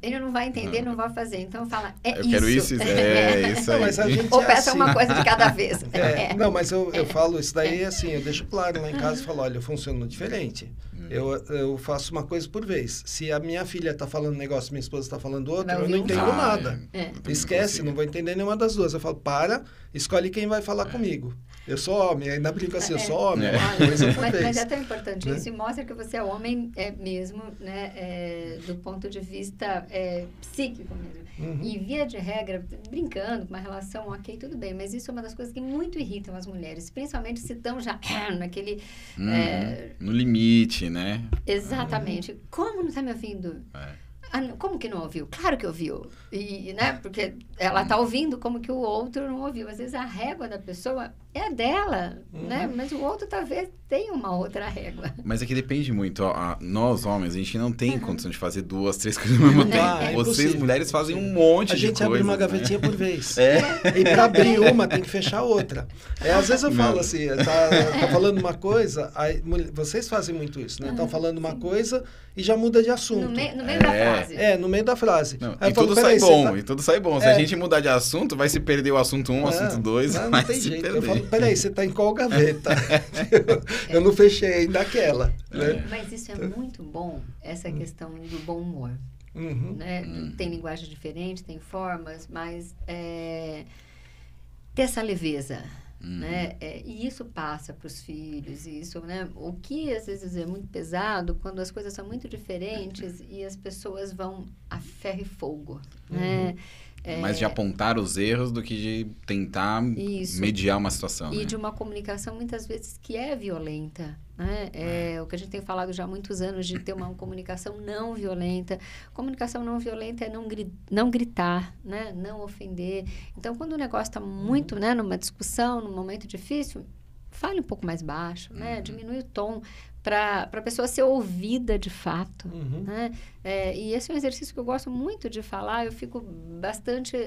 ele não vai entender, não vai fazer. Então, fala, eu quero isso. Isso aí. Mas a gente ou peça uma coisa de cada vez. Não, mas eu falo isso daí assim, eu deixo claro lá em casa e falo, olha, eu funciono diferente. Eu faço uma coisa por vez. Se a minha filha está falando um negócio, minha esposa está falando outro, eu não entendo nada. Esquece, não vou entender nenhuma das duas. Eu falo, escolhe quem vai falar comigo. Eu sou homem, ainda brinco assim, eu sou homem. Mas é tão importante isso, e mostra que você é homem mesmo, né, do ponto de vista psíquico mesmo. E via de regra, brincando com uma relação, ok, tudo bem, mas isso é uma das coisas que muito irritam as mulheres, principalmente se estão já naquele... no limite, né? Exatamente. Como não está me ouvindo? Como que não ouviu? Claro que ouviu. Né? Porque ela está ouvindo como que o outro não ouviu. Às vezes a régua da pessoa é a dela, né? Mas o outro talvez tenha uma outra régua. Mas é que depende muito. Nós, homens, a gente não tem condição de fazer 2, 3 coisas ao mesmo tempo. Vocês, mulheres, fazem um monte de coisas. A gente abre uma gavetinha por vez. E para abrir uma, tem que fechar outra. Às vezes eu falo assim, tá falando uma coisa, aí, vocês fazem muito isso, né? Estão falando uma coisa e já muda de assunto. No meio da frase. No meio da frase. Não, e tudo sai bom, e tudo sai bom. Se a gente mudar de assunto, vai se perder o assunto 1, o assunto 2, não tem jeito. Eu falo, peraí, você tá em qual gaveta? Eu não fechei ainda aquela. Né? Mas isso é muito bom, essa questão do bom humor. Né? Tem linguagem diferente, tem formas, mas ter essa leveza. Né? E isso passa para os filhos, né? O que às vezes é muito pesado quando as coisas são muito diferentes e as pessoas vão a ferro e fogo, né? Mais de apontar os erros do que de tentar mediar uma situação. E de uma comunicação muitas vezes que é violenta, né? O que a gente tem falado já há muitos anos de ter uma comunicação não violenta. Comunicação não violenta é não gritar, né? Não ofender. Então, quando o negócio está muito, né, numa discussão, num momento difícil, fale um pouco mais baixo, né? Diminui o tom para a pessoa ser ouvida de fato, né? E esse é um exercício que eu gosto muito de falar. Eu fico bastante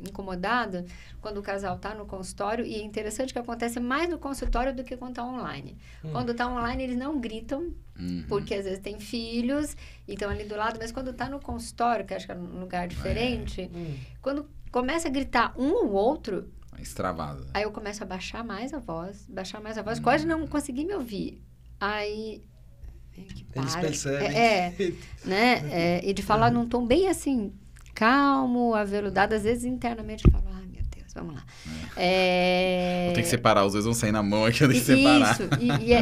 incomodada quando o casal está no consultório, e é interessante que acontece mais no consultório do que quando está online. Quando está online, eles não gritam, porque às vezes tem filhos e estão ali do lado, mas quando está no consultório, que acho que é um lugar diferente, quando começa a gritar um ou outro, extravasa. Aí eu começo a baixar mais a voz, quase não consegui me ouvir. Aí eles percebem. Né? E de falar num tom bem assim, calmo, aveludado, às vezes internamente eu falo, meu Deus, vamos lá. Vou ter que separar, os dois vão sair na mão aqui, eu tenho que separar. Isso,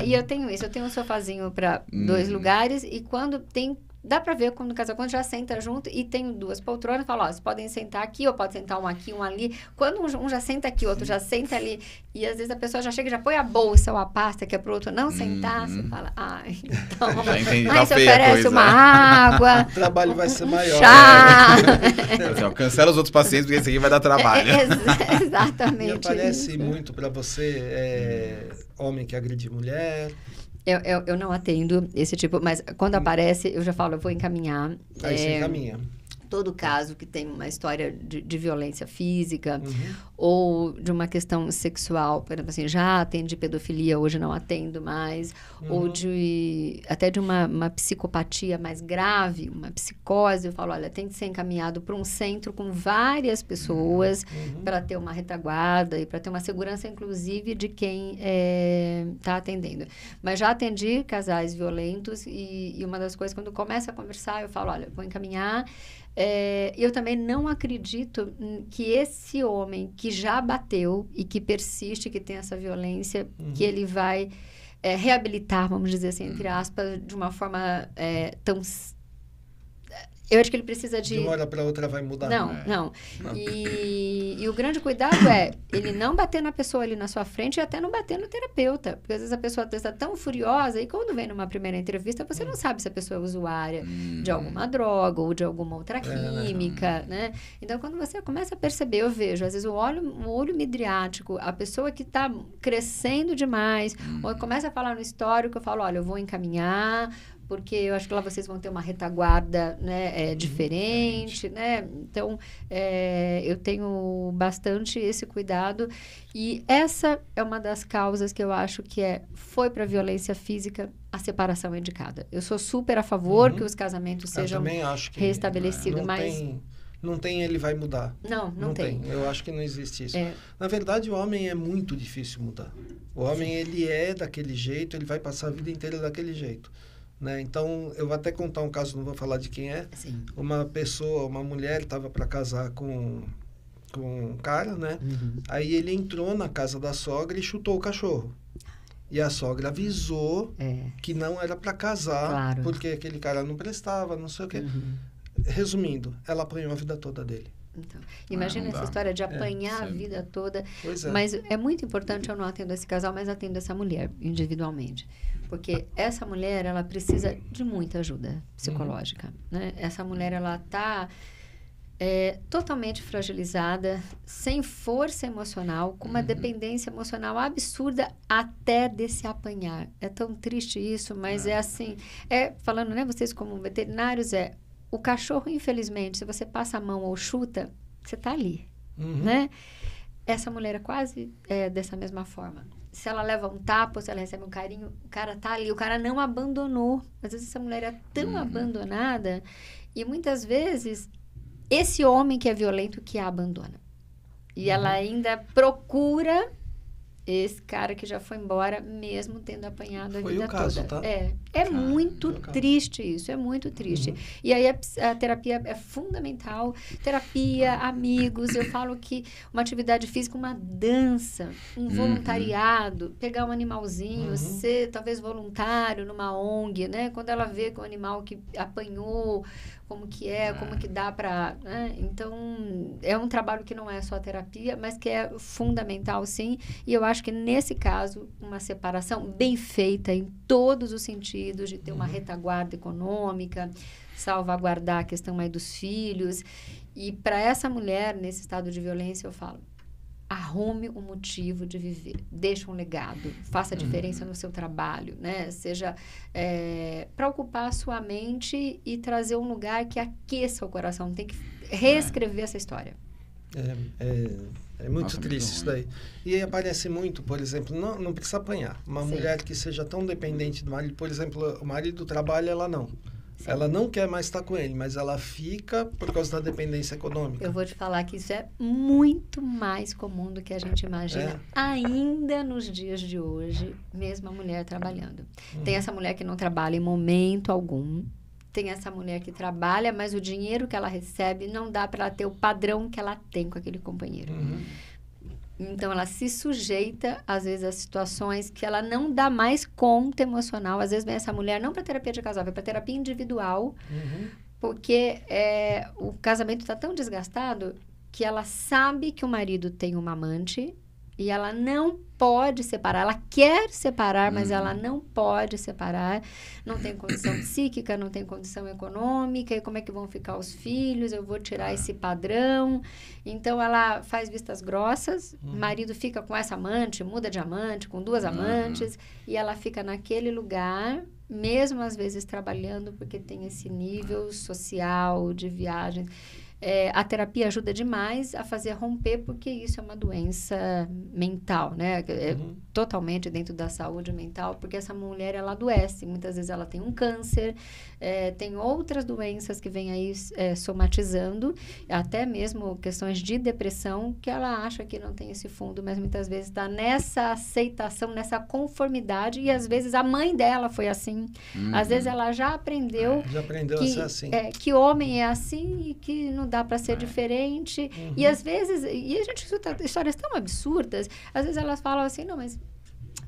e eu tenho isso, eu tenho um sofazinho para 2 lugares, e quando tem... Dá pra ver quando o casal já senta junto e tem 2 poltronas, fala, vocês podem sentar aqui, ou pode sentar um aqui, um ali. Quando um já senta aqui, o outro já senta ali, e às vezes a pessoa já chega e já põe a bolsa ou a pasta que é pro outro não sentar, você fala, então... Já entendi, aí você oferece uma água... O trabalho vai ser maior. Cancela os outros pacientes, porque esse aqui vai dar trabalho. Exatamente. E aparece muito pra você, homem que agride mulher... Eu não atendo esse tipo, mas quando aparece, eu já falo, eu vou encaminhar. Aí você encaminha. Todo caso que tem uma história de violência física ou de uma questão sexual, por exemplo, assim, já atendi pedofilia, hoje não atendo mais, ou até de uma psicopatia mais grave, uma psicose, eu falo, olha, tem que ser encaminhado para um centro com várias pessoas para ter uma retaguarda e para ter uma segurança, inclusive, de quem está atendendo. Mas já atendi casais violentos e uma das coisas, quando começa a conversar, eu falo, olha, vou encaminhar. Eu também não acredito que esse homem que já bateu e que persiste, que tem essa violência, que ele vai reabilitar, vamos dizer assim, entre aspas, de uma forma tão... Eu acho que ele precisa de... De uma hora para outra vai mudar. Não. E o grande cuidado é ele não bater na pessoa ali na sua frente e até não bater no terapeuta. Porque às vezes a pessoa está tão furiosa e quando vem numa primeira entrevista, você não sabe se a pessoa é usuária de alguma droga ou de alguma outra química, né? Então, quando você começa a perceber, eu vejo, às vezes, o olho midriático, a pessoa que está crescendo demais, ou começa a falar no histórico, eu falo, olha, eu vou encaminhar... porque eu acho que lá vocês vão ter uma retaguarda, né, diferente, né? Então, eu tenho bastante esse cuidado. E essa é uma das causas que eu acho que foi para a violência física a separação indicada. Eu sou super a favor que os casamentos sejam restabelecidos, mas... não tem ele vai mudar. Não tem. Eu acho que não existe isso. Na verdade, o homem é muito difícil mudar. O homem, ele é daquele jeito, ele vai passar a vida inteira daquele jeito. Né? Então, eu vou até contar um caso, não vou falar de quem é. Sim. Uma mulher estava para casar com um cara, né? Aí ele entrou na casa da sogra e chutou o cachorro. E a sogra avisou que não era para casar, porque aquele cara não prestava, não sei o quê. Resumindo, ela apanhou a vida toda dele. Então, imagina essa história de apanhar a vida toda. Pois é. Mas é muito importante, eu não atendo esse casal, mas atendo essa mulher individualmente. Porque essa mulher, ela precisa de muita ajuda psicológica. Né? Essa mulher, ela está totalmente fragilizada, sem força emocional, com uma dependência emocional absurda até desse apanhar. É tão triste isso, mas é assim... falando, né, vocês como veterinários, o cachorro, infelizmente, se você passa a mão ou chuta, você está ali, né? Essa mulher é quase dessa mesma forma. Se ela leva um tapa, se ela recebe um carinho, o cara está ali, o cara não abandonou. Às vezes essa mulher é tão abandonada e muitas vezes esse homem que é violento que a abandona. E ela ainda procura esse cara que já foi embora, mesmo tendo apanhado a vida caso, toda. Tá? É muito triste isso, é muito triste. E aí a terapia é fundamental. Terapia, amigos, eu falo que uma atividade física, uma dança, um voluntariado, pegar um animalzinho, ser talvez voluntário numa ONG, né? Quando ela vê que o animal que apanhou, como que dá para... Né? Então, é um trabalho que não é só terapia, mas que é fundamental, sim. E eu acho que, nesse caso, uma separação bem feita em todos os sentidos, de ter uma retaguarda econômica, salvaguardar a questão aí dos filhos. E para essa mulher, nesse estado de violência, eu falo, arrume um motivo de viver, deixa um legado, faça a diferença no seu trabalho, né? Seja para ocupar a sua mente e trazer um lugar que aqueça o coração. Tem que reescrever essa história. É muito triste isso daí. E aí aparece muito, por exemplo, não precisa apanhar. Uma mulher que seja tão dependente do marido, por exemplo, o marido trabalha, ela não. Sim. Ela não quer mais estar com ele, mas ela fica por causa da dependência econômica. Eu vou te falar que isso é muito mais comum do que a gente imagina, ainda nos dias de hoje, mesmo a mulher trabalhando. Tem essa mulher que não trabalha em momento algum, tem essa mulher que trabalha, mas o dinheiro que ela recebe não dá para ela ter o padrão que ela tem com aquele companheiro. Então, ela se sujeita, às vezes, a situações que ela não dá mais conta emocional. Às vezes, vem essa mulher não para terapia de casal, vem para terapia individual, porque o casamento está tão desgastado que ela sabe que o marido tem uma amante e ela não pode separar. Ela quer separar, mas ela não pode separar. Não tem condição psíquica, não tem condição econômica. E como é que vão ficar os filhos? Eu vou tirar esse padrão. Então, ela faz vistas grossas. O marido fica com essa amante, muda de amante, com 2 amantes. E ela fica naquele lugar, mesmo às vezes trabalhando, porque tem esse nível social de viagem. A terapia ajuda demais a fazer romper, porque isso é uma doença mental, né? Totalmente dentro da saúde mental, porque essa mulher, ela adoece. Muitas vezes ela tem um câncer, tem outras doenças que vêm aí somatizando, até mesmo questões de depressão, que ela acha que não tem esse fundo, mas muitas vezes está nessa aceitação, nessa conformidade, e às vezes a mãe dela foi assim. Às vezes ela já aprendeu a ser assim. Que homem é assim e que não dá para ser diferente. E às vezes, e a gente escuta histórias tão absurdas, às vezes elas falam assim, não, mas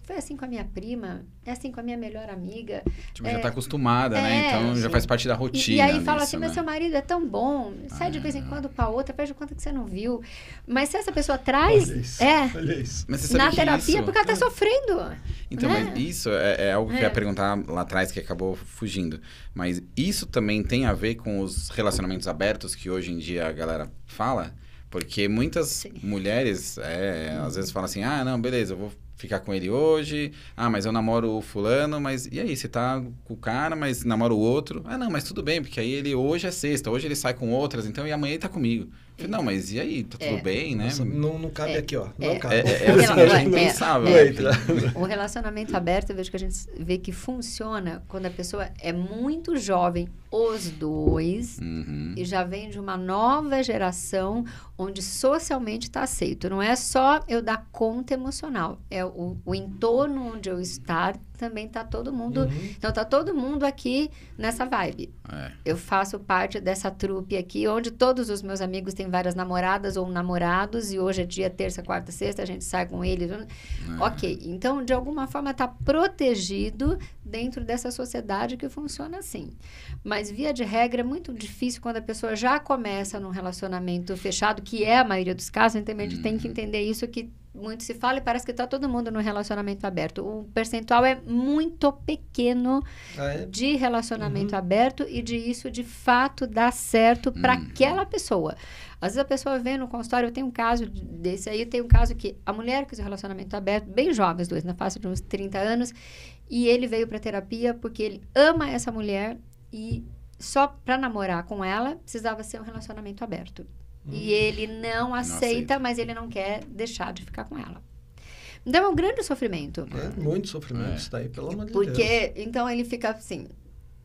foi assim com a minha prima, é assim com a minha melhor amiga. Tipo, já tá acostumada, né? Então já faz parte da rotina. E aí fala assim, mas seu marido é tão bom, sai de vez em quando pra outra, faz de conta que você não viu. Mas se essa pessoa traz Olha isso. Mas você sabe na que terapia, isso... porque ela tá sofrendo. Então, né? mas isso é algo que eu ia perguntar lá atrás, que acabou fugindo. Mas isso também tem a ver com os relacionamentos abertos que hoje em dia a galera fala? Porque muitas mulheres, às vezes falam assim, não, beleza, eu vou ficar com ele hoje. Ah, mas eu namoro o fulano, mas e aí? Você tá com o cara, mas namora o outro? Ah, não, mas tudo bem, porque aí ele hoje é sexta, hoje ele sai com outras, então e amanhã ele tá comigo. Eu falei, não, mas e aí? Tá tudo bem, né? Nossa, não cabe aqui, ó. Não cabe. É impensável. O relacionamento aberto, eu vejo que a gente vê que funciona quando a pessoa é muito jovem, os dois, e já vem de uma nova geração onde socialmente está aceito. Não é só eu dar conta emocional, é o entorno onde eu estar, também está todo mundo... Então, está todo mundo aqui nessa vibe. Eu faço parte dessa trupe aqui, onde todos os meus amigos têm várias namoradas ou namorados, e hoje é dia terça, quarta, sexta, a gente sai com eles. Ok, então, de alguma forma, está protegido dentro dessa sociedade que funciona assim. Mas, via de regra, é muito difícil quando a pessoa já começa num relacionamento fechado, que é a maioria dos casos, então a gente tem que entender isso, que muito se fala e parece que está todo mundo no relacionamento aberto. O percentual é muito pequeno de relacionamento aberto e de isso, de fato, dar certo para aquela pessoa. Às vezes a pessoa vem no consultório, eu tenho um caso desse aí, eu tenho um caso que a mulher quis um relacionamento aberto, bem jovem os dois, na faixa de uns 30 anos, e ele veio para terapia porque ele ama essa mulher e só para namorar com ela precisava ser um relacionamento aberto. E ele não aceita, mas ele não quer deixar de ficar com ela. Então, é um grande sofrimento. Muito sofrimento isso daí, pelo amor de Deus. Porque, Deus. então, ele fica assim,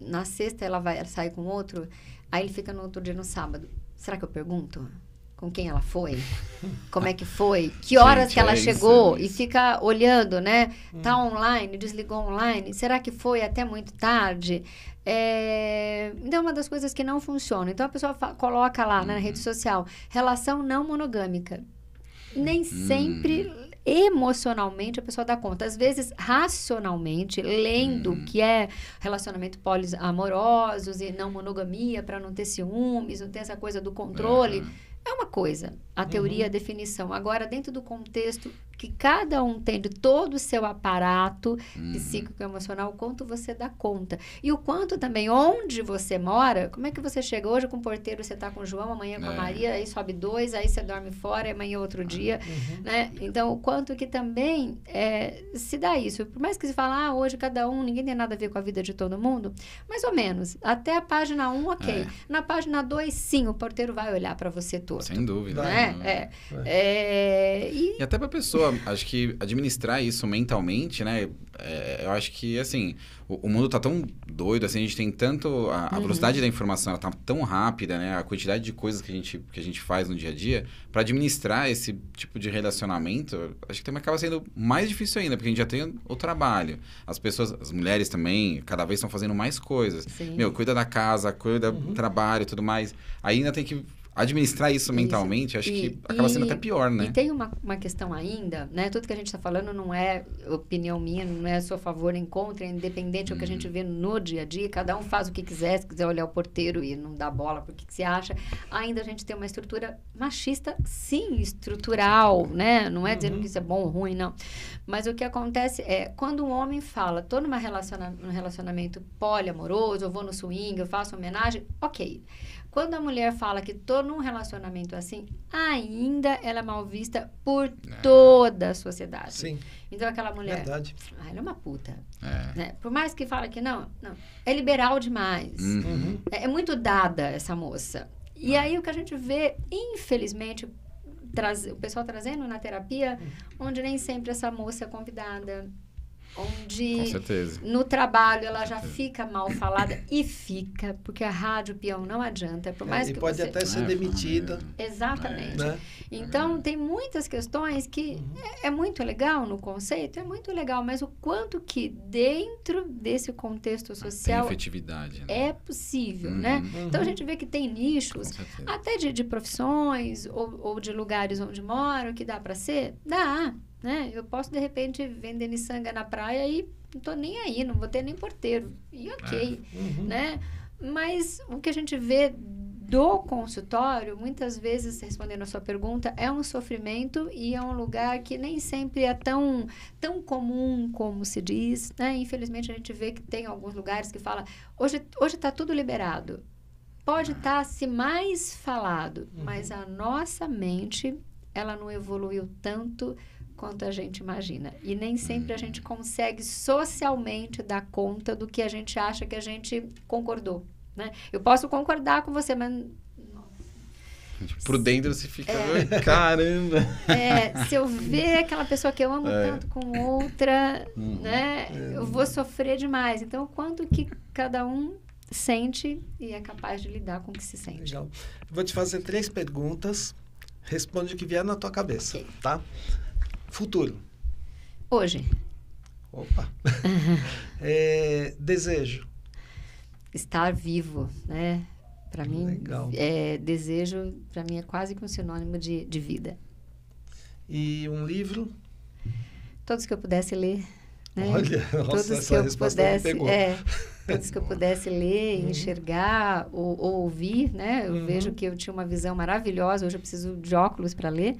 na sexta ela vai sair com outro, aí ele fica no outro dia, no sábado. Será que eu pergunto? Com quem ela foi? Como é que foi? Que horas que ela chegou? E fica olhando, né? Tá online, desligou online. Será que foi até muito tarde? Então, é uma das coisas que não funciona. Então, a pessoa coloca lá, né, na rede social, relação não monogâmica. Nem sempre, emocionalmente, a pessoa dá conta. Às vezes, racionalmente, lendo que é relacionamento poliamorosos e não monogamia, para não ter ciúmes, não ter essa coisa do controle. É uma coisa, a teoria, a definição. Agora, dentro do contexto que cada um tem de todo o seu aparato psíquico e emocional, o quanto você dá conta. E o quanto também, onde você mora, como é que você chega hoje com o porteiro, você está com o João, amanhã com a Maria, aí sobe 2, aí você dorme fora, e amanhã outro dia, né? Então, o quanto que também se dá isso. Por mais que se fale, hoje cada um, ninguém tem nada a ver com a vida de todo mundo, mais ou menos. Até a página 1, ok. Na página 2, sim, o porteiro vai olhar para você torto. Sem dúvida. Né? E até para a pessoa, acho que administrar isso mentalmente, né? Eu acho que, assim, o mundo tá tão doido, assim, a gente tem tanto... A velocidade da informação, ela tá tão rápida, né? A quantidade de coisas que a gente faz no dia a dia, para administrar esse tipo de relacionamento, acho que também acaba sendo mais difícil ainda, porque a gente já tem o trabalho. As pessoas, as mulheres também, cada vez estão fazendo mais coisas. Sim. Cuida da casa, cuida do trabalho e tudo mais. Aí ainda tem que administrar isso mentalmente, acho que acaba sendo até pior, né? E tem uma questão ainda, né? Tudo que a gente está falando não é opinião minha, não é a seu favor nem contra, é independente do que a gente vê no dia a dia, cada um faz o que quiser, se quiser olhar o porteiro e não dar bola por que se acha. Ainda a gente tem uma estrutura machista, sim, estrutural, né? Não é dizendo que isso é bom ou ruim, não. Mas o que acontece é, quando um homem fala, tô num relacionamento poliamoroso, eu vou no swing, eu faço homenagem, ok. Quando a mulher fala que tô num relacionamento assim, ainda ela é mal vista por toda a sociedade. Sim. Então, aquela mulher... Verdade. Ela é uma puta. Né? Por mais que fale que não. É liberal demais. É muito dada essa moça. E aí, o que a gente vê, infelizmente, o pessoal trazendo na terapia, onde nem sempre essa moça é convidada. Onde com certeza. No trabalho ela já fica mal falada e fica, porque a rádio peão não adianta, por mais que pode você... até ser demitida. Exatamente. Né? Então, tem muitas questões que é muito legal no conceito, é muito legal, mas o quanto que dentro desse contexto social tem efetividade, né? É possível, né? Então, a gente vê que tem nichos, até de profissões ou de lugares onde moram, que dá para ser? Dá. Né? Eu posso, de repente, vender miçanga na praia e não tô nem aí, não vou ter nem porteiro. E ok, né? Mas o que a gente vê do consultório, muitas vezes, respondendo a sua pergunta, é um sofrimento e é um lugar que nem sempre é tão comum como se diz, né? Infelizmente, a gente vê que tem alguns lugares que fala, hoje tá tudo liberado. Pode estar se mais falado, mas a nossa mente, ela não evoluiu tanto quanto a gente imagina. E nem sempre a gente consegue socialmente dar conta do que a gente acha que a gente concordou, né? Eu posso concordar com você, mas... Por dentro você fica, caramba! Se eu ver aquela pessoa que eu amo tanto com outra, né? Eu vou sofrer demais. Então, quanto que cada um sente e é capaz de lidar com o que se sente. Legal. Vou te fazer 3 perguntas. Responde o que vier na tua cabeça, okay. Tá? Futuro. Hoje. Opa! Desejo. Estar vivo, né? Para mim, legal. Desejo, para mim, é quase que um sinônimo de vida. E um livro? Todos que eu pudesse ler. Né? Olha, todos nossa, que eu resposta pudesse, me pegou. todos que eu pudesse ler, enxergar ou ouvir, né? Eu vejo que eu tinha uma visão maravilhosa, hoje eu preciso de óculos para ler,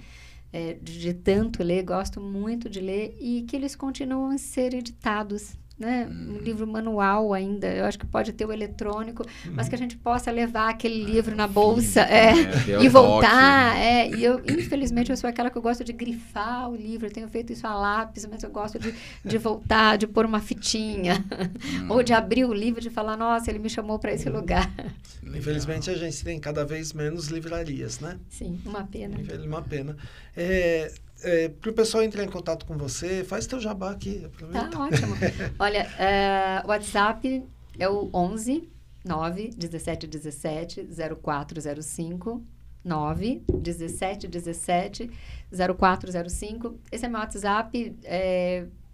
de tanto ler, gosto muito de ler, e que eles continuam a ser editados, né? Um livro manual ainda, eu acho que pode ter o eletrônico, mas que a gente possa levar aquele livro na bolsa e voltar. E eu, infelizmente, eu sou aquela que eu gosto de grifar o livro, eu tenho feito isso a lápis, mas eu gosto de voltar, de pôr uma fitinha, ou de abrir o livro e de falar, nossa, ele me chamou para esse lugar. Infelizmente, a gente tem cada vez menos livrarias, né? Sim, uma pena. Uma pena. Para o pessoal entrar em contato com você, faz teu jabá aqui. Aproveita. Tá ótimo. Olha, o WhatsApp é o 11 9 17 17 0405 9 17 17 0405. Esse é meu WhatsApp.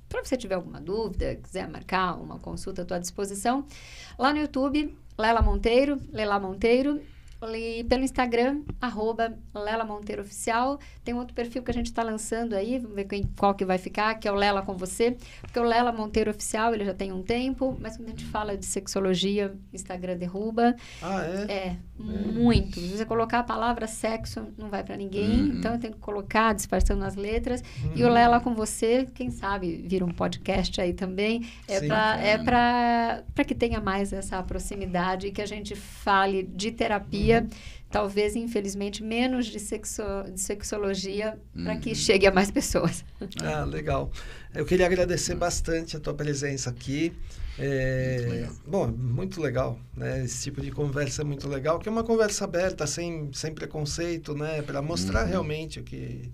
Para você tiver alguma dúvida, quiser marcar uma consulta, estou à disposição. Lá no YouTube, Lela Monteiro. E pelo Instagram, @LelaMonteiroOficial. Tem um outro perfil que a gente está lançando aí, vamos ver qual que vai ficar, que é o Lela com você. Porque o Lela Monteiro Oficial, ele já tem um tempo, mas quando a gente fala de sexologia, o Instagram derruba. Ah, é? Muito. Se você colocar a palavra sexo, não vai para ninguém. Então, eu tenho que colocar, disfarçando as letras. E o Lela com você, quem sabe, vira um podcast aí também. Para que tenha mais essa proximidade e que a gente fale de terapia. Talvez, infelizmente, menos de sexologia para que chegue a mais pessoas. Ah, legal. Eu queria agradecer bastante a tua presença aqui. Muito legal, né? Esse tipo de conversa é muito legal, que é uma conversa aberta, sem preconceito, né? Para mostrar realmente o que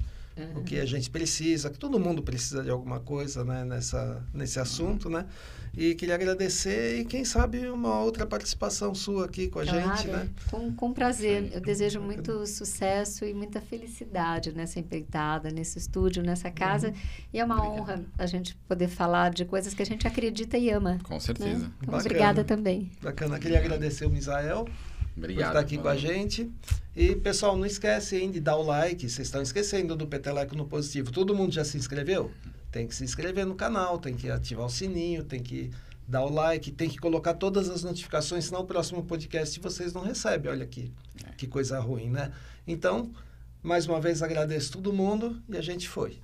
a gente precisa, que todo mundo precisa de alguma coisa, né? Nesse assunto, né? E queria agradecer e, quem sabe, uma outra participação sua aqui com a gente, né? Com prazer. Eu desejo muito sucesso e muita felicidade nessa empreitada, nesse estúdio, nessa casa. E é uma honra a gente poder falar de coisas que a gente acredita e ama. Com certeza. Né? Então, obrigada também. Bacana. Queria agradecer o Misael. Obrigado, por estar aqui com a gente. E, pessoal, não esquece de dar o like. Vocês estão esquecendo do Peteleco no Positivo. Todo mundo já se inscreveu? Tem que se inscrever no canal, tem que ativar o sininho, tem que dar o like, tem que colocar todas as notificações, senão o próximo podcast vocês não recebem. Olha aqui, que coisa ruim, né? Então, mais uma vez agradeço todo mundo e a gente foi.